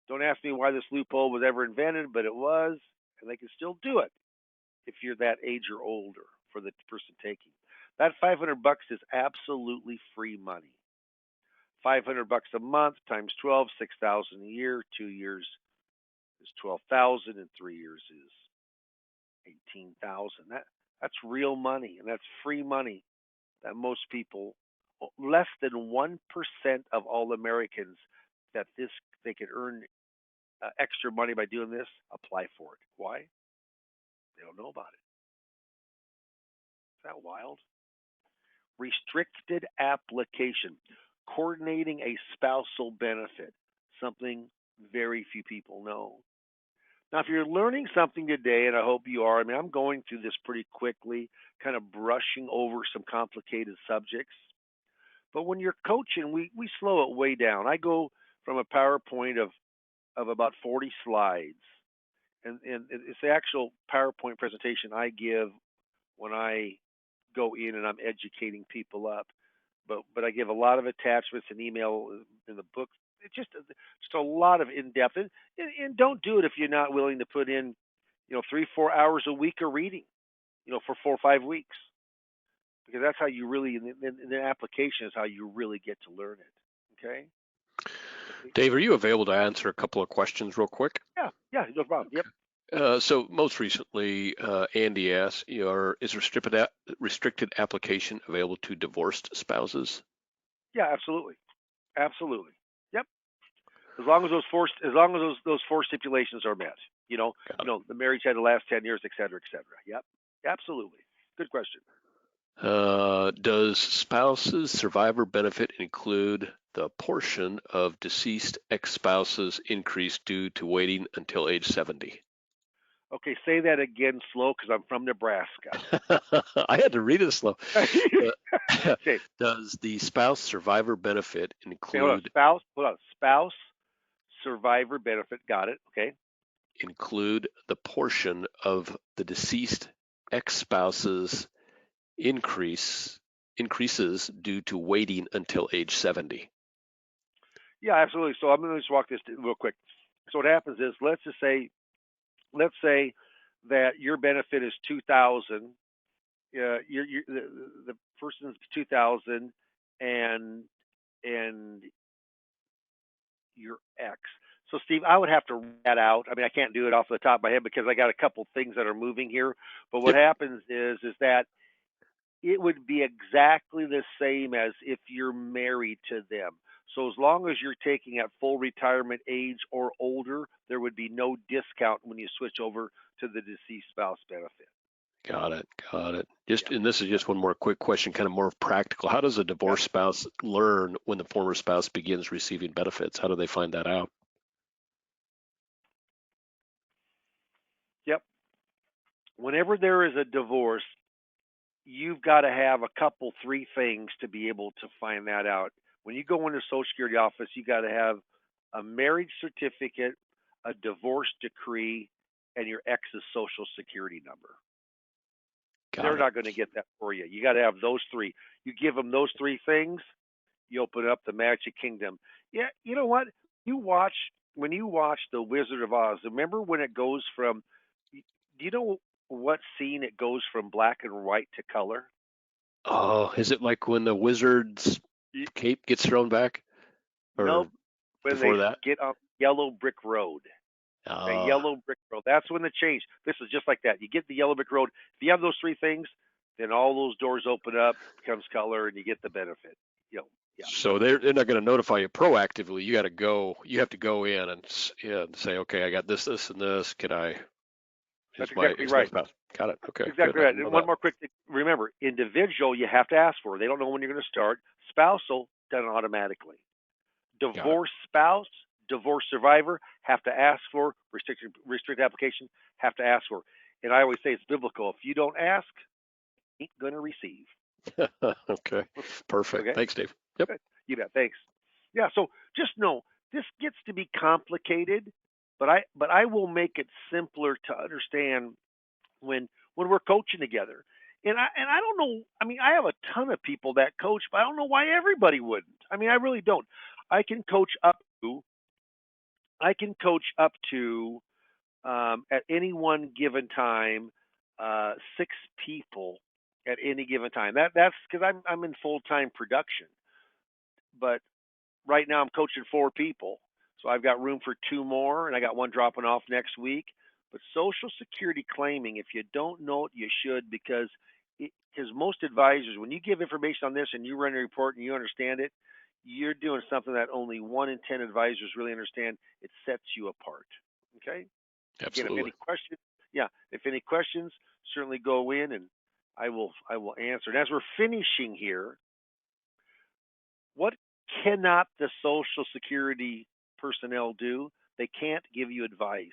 Don't ask me why this loophole was ever invented, but it was, and they can still do it if you're that age or older for the person taking. That $500 is absolutely free money. $500 a month times 12, $6,000 a year. 2 years is $12,000, and 3 years is $18,000. That's real money, and that's free money that most people, less than 1% of all Americans, that they could earn extra money by doing this, apply for it. Why? They don't know about it. Is that wild? Restricted application. Coordinating a spousal benefit. Something very few people know. Now, if you're learning something today, and I hope you are, I'm going through this pretty quickly, kind of brushing over some complicated subjects. But when you're coaching, we slow it way down. I go from a PowerPoint of about 40 slides. And it's the actual PowerPoint presentation I give when I go in and I'm educating people up. But I give a lot of attachments and email in the book. It's just a lot of in-depth. And don't do it if you're not willing to put in, 3-4 hours a week of reading, for 4 or 5 weeks. Because that's how you really, in the application is how you really get to learn it. Okay? Dave, are you available to answer a couple of questions real quick? Yeah, no problem. Okay. Yep. So most recently, Andy asked, is restricted application available to divorced spouses? Yeah, absolutely. Yep. As long as those four stipulations are met. The marriage had to last 10 years, et cetera, et cetera. Yep. Absolutely. Good question. Does spouse's survivor benefit include the portion of deceased ex-spouse's increase due to waiting until age 70? Okay, say that again slow because I'm from Nebraska. I had to read it slow. Okay, Does the spouse survivor benefit hold on. include Spouse survivor benefit. Got it. Okay. the portion of the deceased ex-spouse's increases due to waiting until age 70? Yeah, absolutely. So I'm going to just walk this real quick. So what happens is, let's say that your benefit is 2,000. The person's 2,000, and and your ex. So Steve, I would have to read that out. I mean, I can't do it off the top of my head because I got a couple things that are moving here. But what Yep. happens is that it would be exactly the same as if you're married to them. So as long as you're taking at full retirement age or older, there would be no discount when you switch over to the deceased spouse benefit. Got it. Got it. Yeah, And this is yeah, just one more quick question, kind of more practical. How does a yeah, divorced spouse learn when the former spouse begins receiving benefits? How do they find that out? yep. Whenever there is a divorce, you've got to have a couple, three things to be able to find that out. When you go into the Social Security office, you got to have a marriage certificate, a divorce decree, and your ex's Social Security number. They're Got it. not going to get that for you. You got to have those three. You give them those three things, you open up the Magic Kingdom. Yeah, you know what? You watch when you watch The Wizard of Oz. Remember when it goes from? Do you know what scene it goes from black and white to color? Oh, is it like when the wizard's cape gets thrown back, Nope. or When they before that? get on yellow brick road. The Uh, yellow brick road. That's when the change. This is just like that. You get the yellow brick road. If you have those three things, then all those doors open up, becomes color, and you get the benefit. Yeah. so they're not going to notify you proactively. You got to go. You have to go in and, yeah, and say, okay, I got this, and this. Can I? That's My exactly is my right. spouse? Got it. Okay, good. Exactly I right. didn't know And one that. more quick thing. Remember, individual, you have to ask for. They don't know when you're going to start. Spousal, done automatically. Got it. Divorce spouse, divorce survivor, have to ask for. Restrict application, have to ask for. And I always say it's biblical. If you don't ask, you ain't going to receive. Okay, perfect. Okay? Thanks, Dave. Yep. Good. You bet. Thanks. Yeah, so just know this gets to be complicated, but I will make it simpler to understand when we're coaching together. And I don't know. I mean, I have a ton of people that coach, but I don't know why everybody wouldn't. I mean, I really don't. I can coach up to I can coach up to at any one given time 6 people at any given time. That's because I'm in full time production, but right now I'm coaching 4 people. So I've got room for 2 more, and I got one dropping off next week. But Social Security claiming, if you don't know it, you should, because most advisors, when you give information on this and you run a report and you understand it, you're doing something that only 1 in 10 advisors really understand. It sets you apart. Okay. Again, if Absolutely. any questions, yeah, if any questions, certainly go in and I will answer. And as we're finishing here, what cannot the Social Security personnel do? They can't give you advice.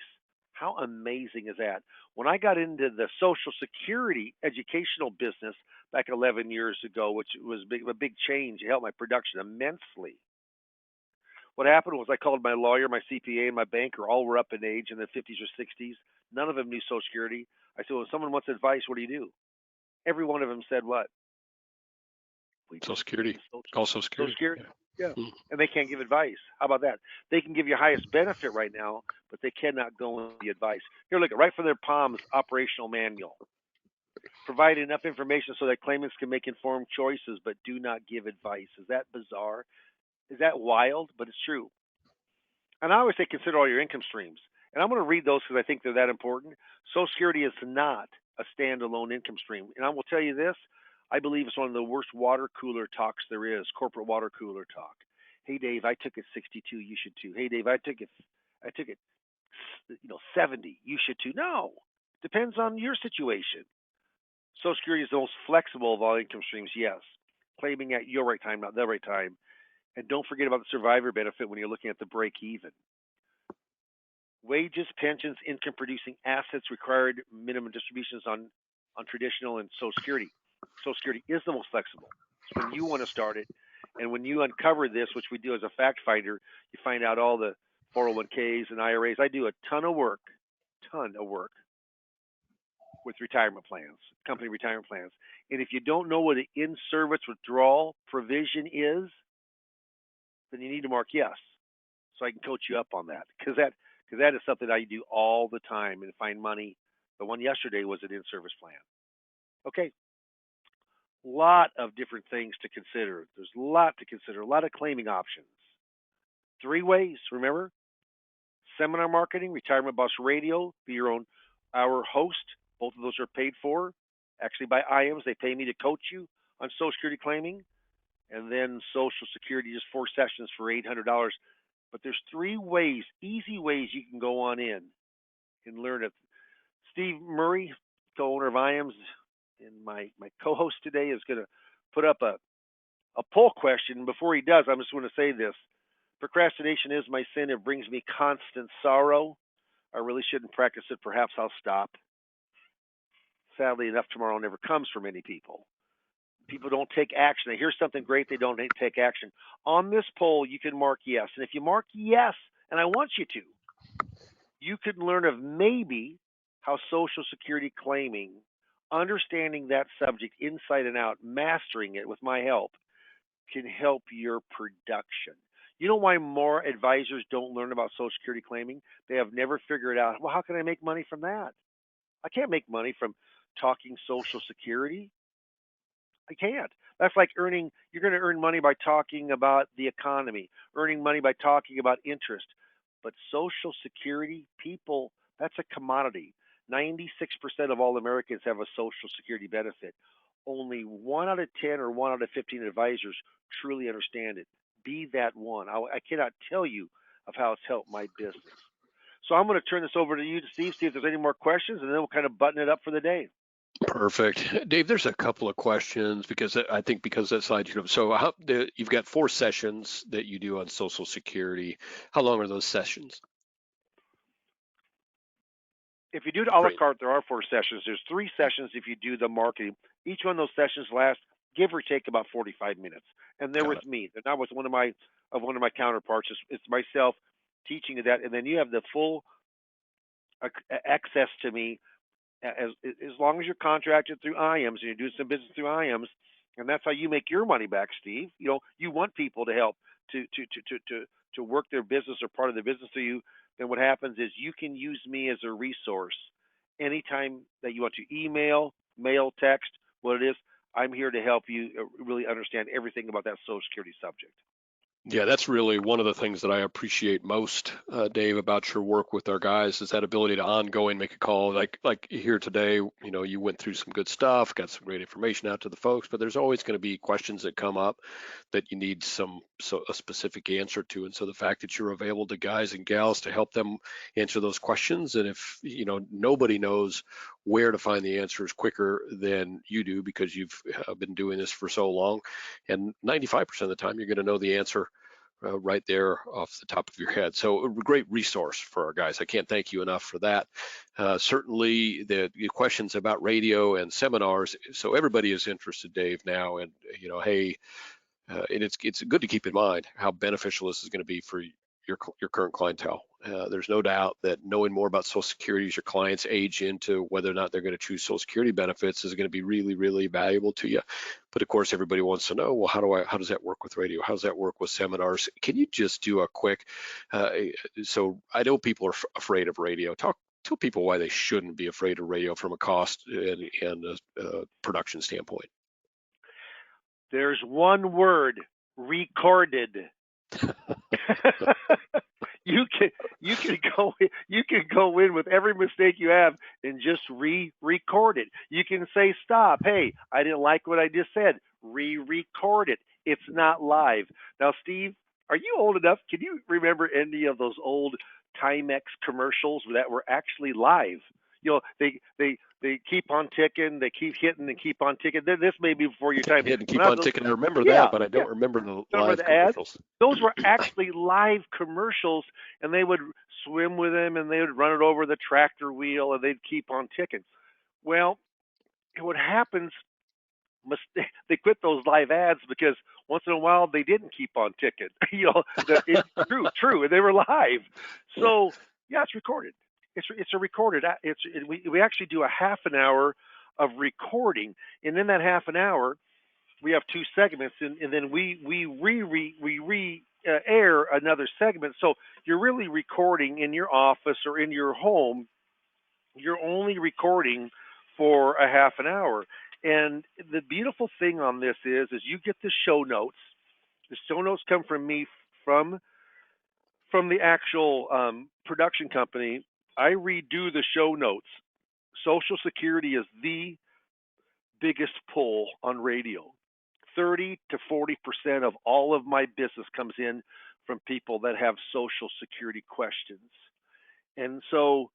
How amazing is that? When I got into the Social Security educational business back 11 years ago, which was a big change, it helped my production immensely. What happened was I called my lawyer, my CPA, and my banker. All were up in age in their 50s or 60s. None of them knew Social Security. I said, well, if someone wants advice, what do you do? Every one of them said what? We Social just give Security. you Call Social Social Security. Security. Yeah. Yeah. Hmm. And they can't give advice. How about that? They can give you highest benefit right now, but they cannot go into the advice. Here, look, right from their palms, operational manual. Provide enough information so that claimants can make informed choices, but do not give advice. Is that bizarre? Is that wild? But it's true. And I always say consider all your income streams. And I'm going to read those because I think they're that important. Social Security is not a standalone income stream. And I will tell you this, I believe it's one of the worst water cooler talks there is, corporate water cooler talk. Hey Dave, I took it 62, you should too. Hey Dave, I took it 70, you should too. No. Depends on your situation. Social Security is the most flexible of all income streams, yes. Claiming at your right time, not the right time. And don't forget about the survivor benefit when you're looking at the break even. wages, pensions, income-producing assets, required minimum distributions on traditional and Social Security. Social Security is the most flexible. It's when you want to start it, and when you uncover this, which we do as a fact finder, you find out all the 401ks and IRAs. I do a ton of work with retirement plans, company retirement plans. And if you don't know what an in-service withdrawal provision is, then you need to mark yes, so I can coach you up on that, because that is something I do all the time and find money. The one yesterday was an in-service plan. Okay, lot of different things to consider. There's a lot to consider, a lot of claiming options. 3 ways, remember? Seminar marketing, Retirement Boss Radio, be your own our host. Both of those are paid for, actually by IAMS. They pay me to coach you on Social Security claiming. And then Social Security, just 4 sessions for $800. But there's 3 ways, easy ways you can go on in and learn it. Steve Murray, co-owner of IAMS, and my co-host today is going to put up a poll question. Before he does, I just want to say this. Procrastination is my sin. It brings me constant sorrow. I really shouldn't practice it. Perhaps I'll stop. Sadly enough, tomorrow never comes for many people. People don't take action. They hear something great, they don't take action. On this poll, you can mark yes. And if you mark yes, and I want you to, you could learn of maybe how Social Security claiming, understanding that subject inside and out, mastering it with my help, can help your production. You know why more advisors don't learn about Social Security claiming? They have never figured out, well, how can I make money from that? I can't make money from talking Social Security. I can't. That's like you're going to earn money by talking about the economy, earning money by talking about interest. But Social Security, people, that's a commodity. 96% of all Americans have a Social Security benefit. Only 1 out of 10 or 1 out of 15 advisors truly understand it. Be that one. I cannot tell you of how it's helped my business. So I'm going to turn this over to you, Steve, see if there's any more questions, and then we'll kind of button it up for the day. Perfect. Dave, there's a couple of questions because I think because that slide, so you've got 4 sessions that you do on Social Security. How long are those sessions? If you do it a la carte, there are 4 sessions. There's 3 sessions if you do the marketing. Each one of those sessions lasts, give or take, about 45 minutes. And they're with me. They're not with one of my counterparts. It's myself teaching you that. And then you have the full access to me as long as you're contracted through IAMS and you're doing some business through IAMS. And that's how you make your money back, Steve. You know, you want people to help to work their business or part of their business through you. Then what happens is you can use me as a resource anytime that you want to email, mail, text, what it is. I'm here to help you really understand everything about that Social Security subject. Yeah, that's really one of the things that I appreciate most, Dave, about your work with our guys is that ability to ongoing make a call. Like here today, you went through some good stuff, got some great information out to the folks, but there's always going to be questions that come up that you need a specific answer to. And so the fact that you're available to guys and gals to help them answer those questions, and if nobody knows where to find the answers quicker than you do because you've been doing this for so long, and 95% of the time you're going to know the answer right there off the top of your head. So a great resource for our guys. I can't thank you enough for that. Certainly the questions about radio and seminars. So everybody is interested, Dave, now, and hey, and it's good to keep in mind how beneficial this is going to be for your current clientele. There's no doubt that knowing more about Social Security as your clients age into whether or not they're going to choose Social Security benefits is going to be really, really valuable to you. But of course, everybody wants to know, well, how does that work with radio? How does that work with seminars? Can you just do a quick, so I know people are afraid of radio. Tell people why they shouldn't be afraid of radio from a cost and a production standpoint. There's one word: recorded. You can go in with every mistake you have and just re-record it. You can say stop. Hey, I didn't like what I just said. Re-record it. It's not live. Now, Steve, are you old enough? Can you remember any of those old Timex commercials that were actually live? They keep on ticking, they keep hitting and keep on ticking. This may be before your time. Hit and When keep I on was, ticking. I remember yeah, that, but I yeah. don't remember the Remember live the ads? commercials. Those were actually live commercials, and they would swim with him, and they would run it over the tractor wheel, and they'd keep on ticking. Well, what happens? They quit those live ads because once in a while they didn't keep on ticking. It's true, and they were live. Yeah. So yeah, it's recorded. It's a recorded. We actually do a half an hour of recording, and in that half an hour we have two segments, and then we air another segment. So you're really recording in your office or in your home. You're only recording for a half an hour. And the beautiful thing on this is you get the show notes. The show notes come from me from the actual production company. I redo the show notes. Social Security is the biggest pull on radio. 30 to 40% of all of my business comes in from people that have Social Security questions. And so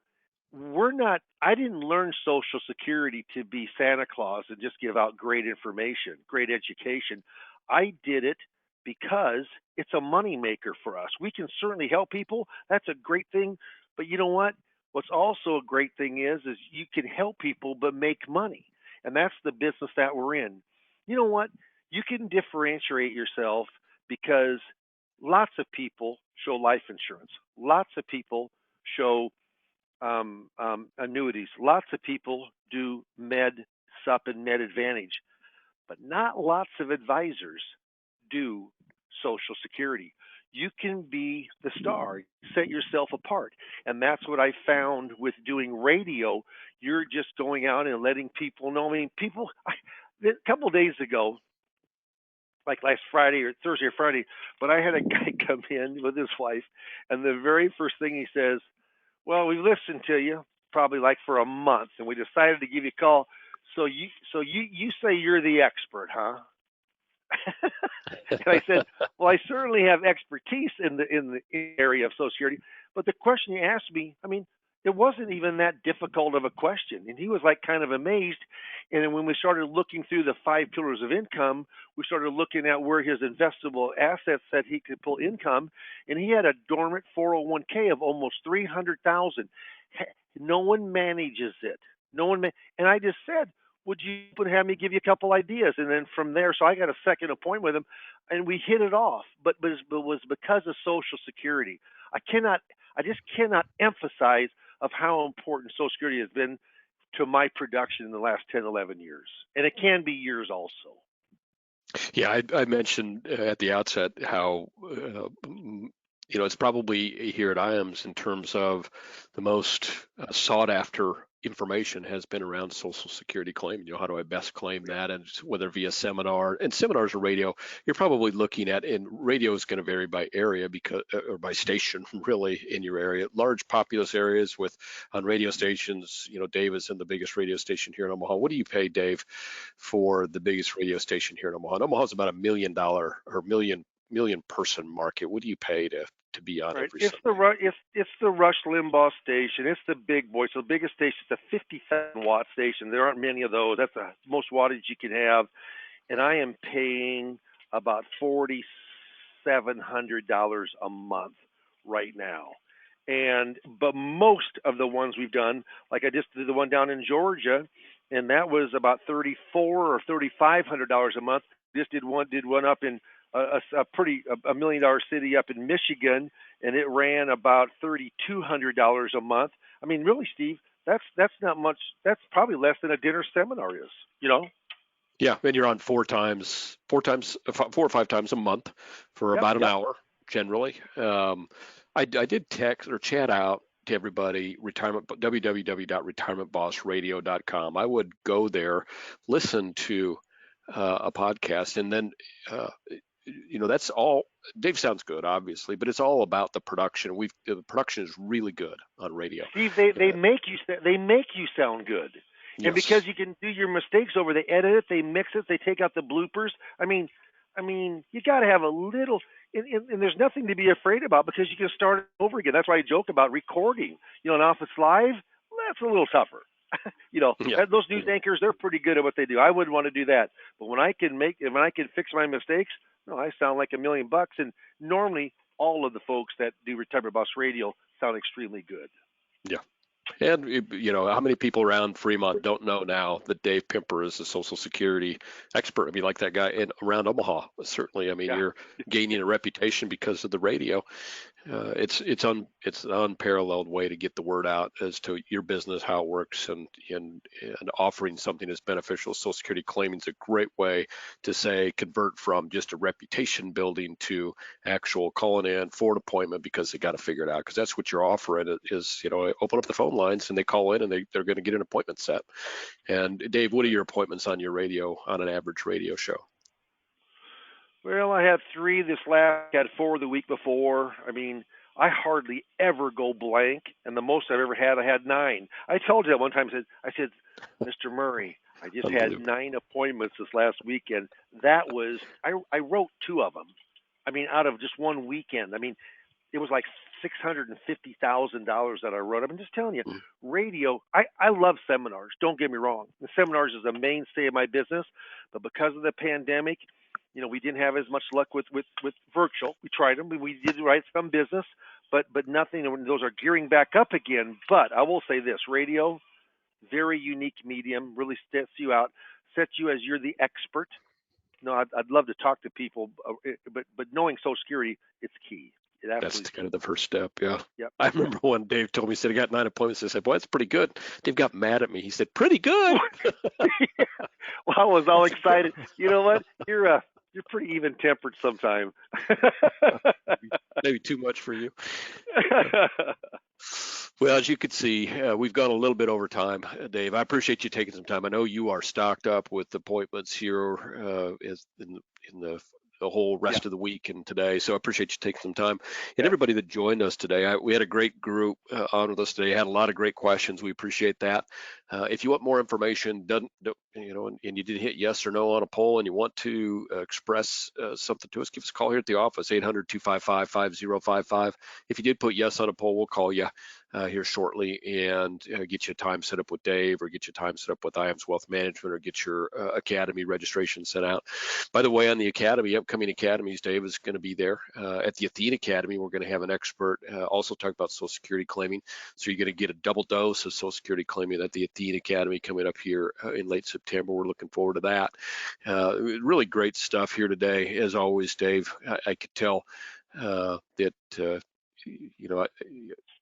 I didn't learn Social Security to be Santa Claus and just give out great information, great education. I did it because it's a moneymaker for us. We can certainly help people. That's a great thing. But you know what? What's also a great thing is you can help people but make money. And that's the business that we're in. You know what? You can differentiate yourself because lots of people show life insurance. Lots of people show annuities. Lots of people do Med Sup and Med Advantage, but not lots of advisors do Social Security. You can be the star, set yourself apart. And that's what I found with doing radio. You're just going out and letting people know. I mean, a couple of days ago, like last Friday or Thursday or Friday, but I had a guy come in with his wife, and the very first thing he says, well, we listened to you probably like for a month, and we decided to give you a call. So you say you're the expert, huh? And I said, well, I certainly have expertise in the area of Social Security, but the question you asked me, I mean, it wasn't even that difficult of a question, and he was like kind of amazed. And then when we started looking through the 5 pillars of income, we started looking at where his investable assets that he could pull income, and he had a dormant 401k of almost 300,000. No one manages it. No one, and I just said, would you have me give you a couple ideas? And then from there, so I got a second appointment with him, and we hit it off. But it was because of Social Security. I just cannot emphasize of how important Social Security has been to my production in the last 10, 11 years. And it can be years also. Yeah, I mentioned at the outset how it's probably here at IAMS in terms of the most sought after information has been around Social Security claim. How do I best claim that, and whether via seminar and seminars or radio. You're probably looking at, and radio is going to vary by area because or by station really in your area. Large populous areas with on radio stations. Dave is in the biggest radio station here in Omaha. What do you pay, Dave, for the biggest radio station here in Omaha? Omaha's about $1 million or million person market. What do you pay to be on Right. every It's Sunday? it's the Rush Limbaugh station. It's the big boy. So the biggest station is a 50,000 watt station. There aren't many of those. That's the most wattage you can have. And I am paying about $4,700 a month right now. But most of the ones we've done, like I just did the one down in Georgia, and that was about $3,400 or $3,500 a month. Just did one up in a $1 million city up in Michigan, and it ran about $3,200 a month. I mean, really, Steve, that's not much. That's probably less than a dinner seminar is. Yeah, and you're on four or five times a month for Yep, about an yep. hour generally. I did text or chat out to everybody www.retirementbossradio.com. I would go there, listen to a podcast, and then that's all. Dave sounds good, obviously, but it's all about the production. The production is really good on radio. Steve, they make you sound good, and because Yes. you can do your mistakes over, they edit it, they mix it, they take out the bloopers. I mean, you got to have a little, and there's nothing to be afraid about because you can start over again. That's why I joke about recording. And if it's live, that's a little tougher. Yeah. Those news anchors, they're pretty good at what they do. I wouldn't want to do that. But when I can fix my mistakes, no, I sound like $1,000,000. And normally, all of the folks that do Retirement Boss Radio sound extremely good. Yeah. And how many people around Fremont don't know now that Dave Pimper is a Social Security expert? I mean, like that guy around Omaha. Certainly, I mean, Yeah. you're gaining a reputation because of the radio. It's an unparalleled way to get the word out as to your business, how it works, and offering something that's beneficial. Social Security claiming is a great way to say convert from just a reputation building to actual calling in for an appointment because they got to figure it out, because that's what you're offering is open up the phone lines and they call in and they're going to get an appointment set. And Dave, what are your appointments on your radio on an average radio show? Well, I had 3 this last. I had 4 the week before. I mean, I hardly ever go blank, and the most I've ever had, I had 9. I told you that one time. I said, Mr. Murray, I just had 9 appointments this last weekend. That was I wrote 2 of them. I mean, out of just one weekend. I mean, it was like $650,000 that I wrote. I'm just telling you, radio. I love seminars. Don't get me wrong. The seminars is a mainstay of my business, but because of the pandemic, we didn't have as much luck with virtual. We tried them. We did write some business, but nothing. Those are gearing back up again. But I will say this: radio, very unique medium, really sets you out, sets you as you're the expert. No, I'd love to talk to people, but knowing Social Security, it's key. That's kind of the first step. Yeah. Yep. I remember when Dave told me, he said, I got 9 appointments. I said, boy, that's pretty good. Dave got mad at me. He said, pretty good. Yeah. Well, I was all excited. You know what? You're pretty even tempered sometimes. Maybe too much for you. Well, as you can see, we've gone a little bit over time, Dave. I appreciate you taking some time. I know you are stocked up with appointments here in the whole rest of the week and today. So I appreciate you taking some time. And everybody that joined us today, we had a great group on with us today. Had a lot of great questions. We appreciate that. If you want more information, and you didn't hit yes or no on a poll, and you want to express something to us, give us a call here at the office, 800-255-5055. If you did put yes on a poll, we'll call you here shortly and get you a time set up with Dave, or get you a time set up with IAMS Wealth Management, or get your Academy registration sent out. By the way, on the Academy, upcoming Academies, Dave is going to be there. At the Athene Academy, we're going to have an expert also talk about Social Security claiming. So you're going to get a double dose of Social Security claiming at the Athene Academy coming up here in late September. We're looking forward to that. Really great stuff here today. As always, Dave, I could tell that, a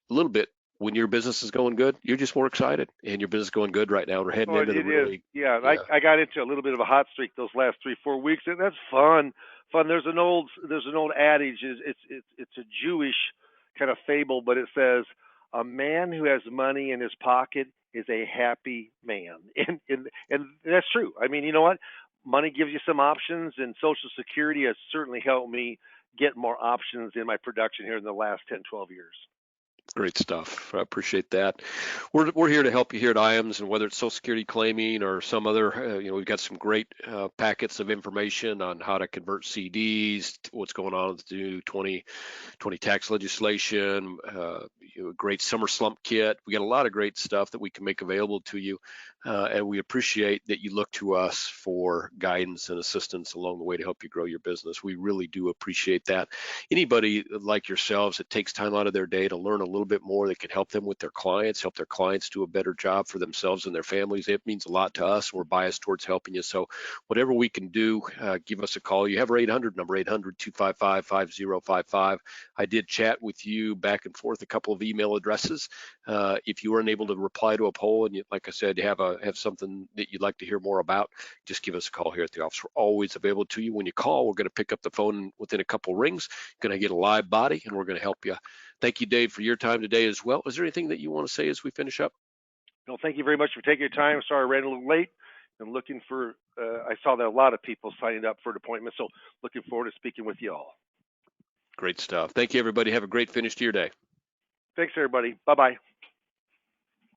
little bit, when your business is going good, you're just more excited, and your business is going good right now. We're heading into the really. Yeah. I got into a little bit of a hot streak those last 3-4 weeks, and that's fun. There's an old adage. It's a Jewish kind of fable, but it says, a man who has money in his pocket is a happy man, and that's true. I mean, you know what? Money gives you some options, and Social Security has certainly helped me get more options in my production here in the last 10-12 years. Great stuff. I appreciate that. We're here to help you here at IAMS, and whether it's Social Security claiming or some other, we've got some great packets of information on how to convert CDs, what's going on with the new 2020 tax legislation, a great summer slump kit. We got a lot of great stuff that we can make available to you, and we appreciate that you look to us for guidance and assistance along the way to help you grow your business. We really do appreciate that. Anybody like yourselves that takes time out of their day to learn a little bit more that can help them with their clients, help their clients do a better job for themselves and their families, it means a lot to us. We're biased towards helping you. So whatever we can do, give us a call. You have our 800 number, 800-255-5055. I did chat with you back and forth, a couple of email addresses. If you weren't able to reply to a poll, and like I said, you have something that you'd like to hear more about, just give us a call here at the office. We're always available to you. When you call, we're going to pick up the phone within a couple rings, going to get a live body, and we're going to help you. Thank you, Dave, for your time today as well. Is there anything that you want to say as we finish up? No, thank you very much for taking your time. Sorry I ran a little late. I'm looking for, I saw that a lot of people signed up for an appointment, so looking forward to speaking with you all. Great stuff. Thank you, everybody. Have a great finish to your day. Thanks, everybody. Bye-bye.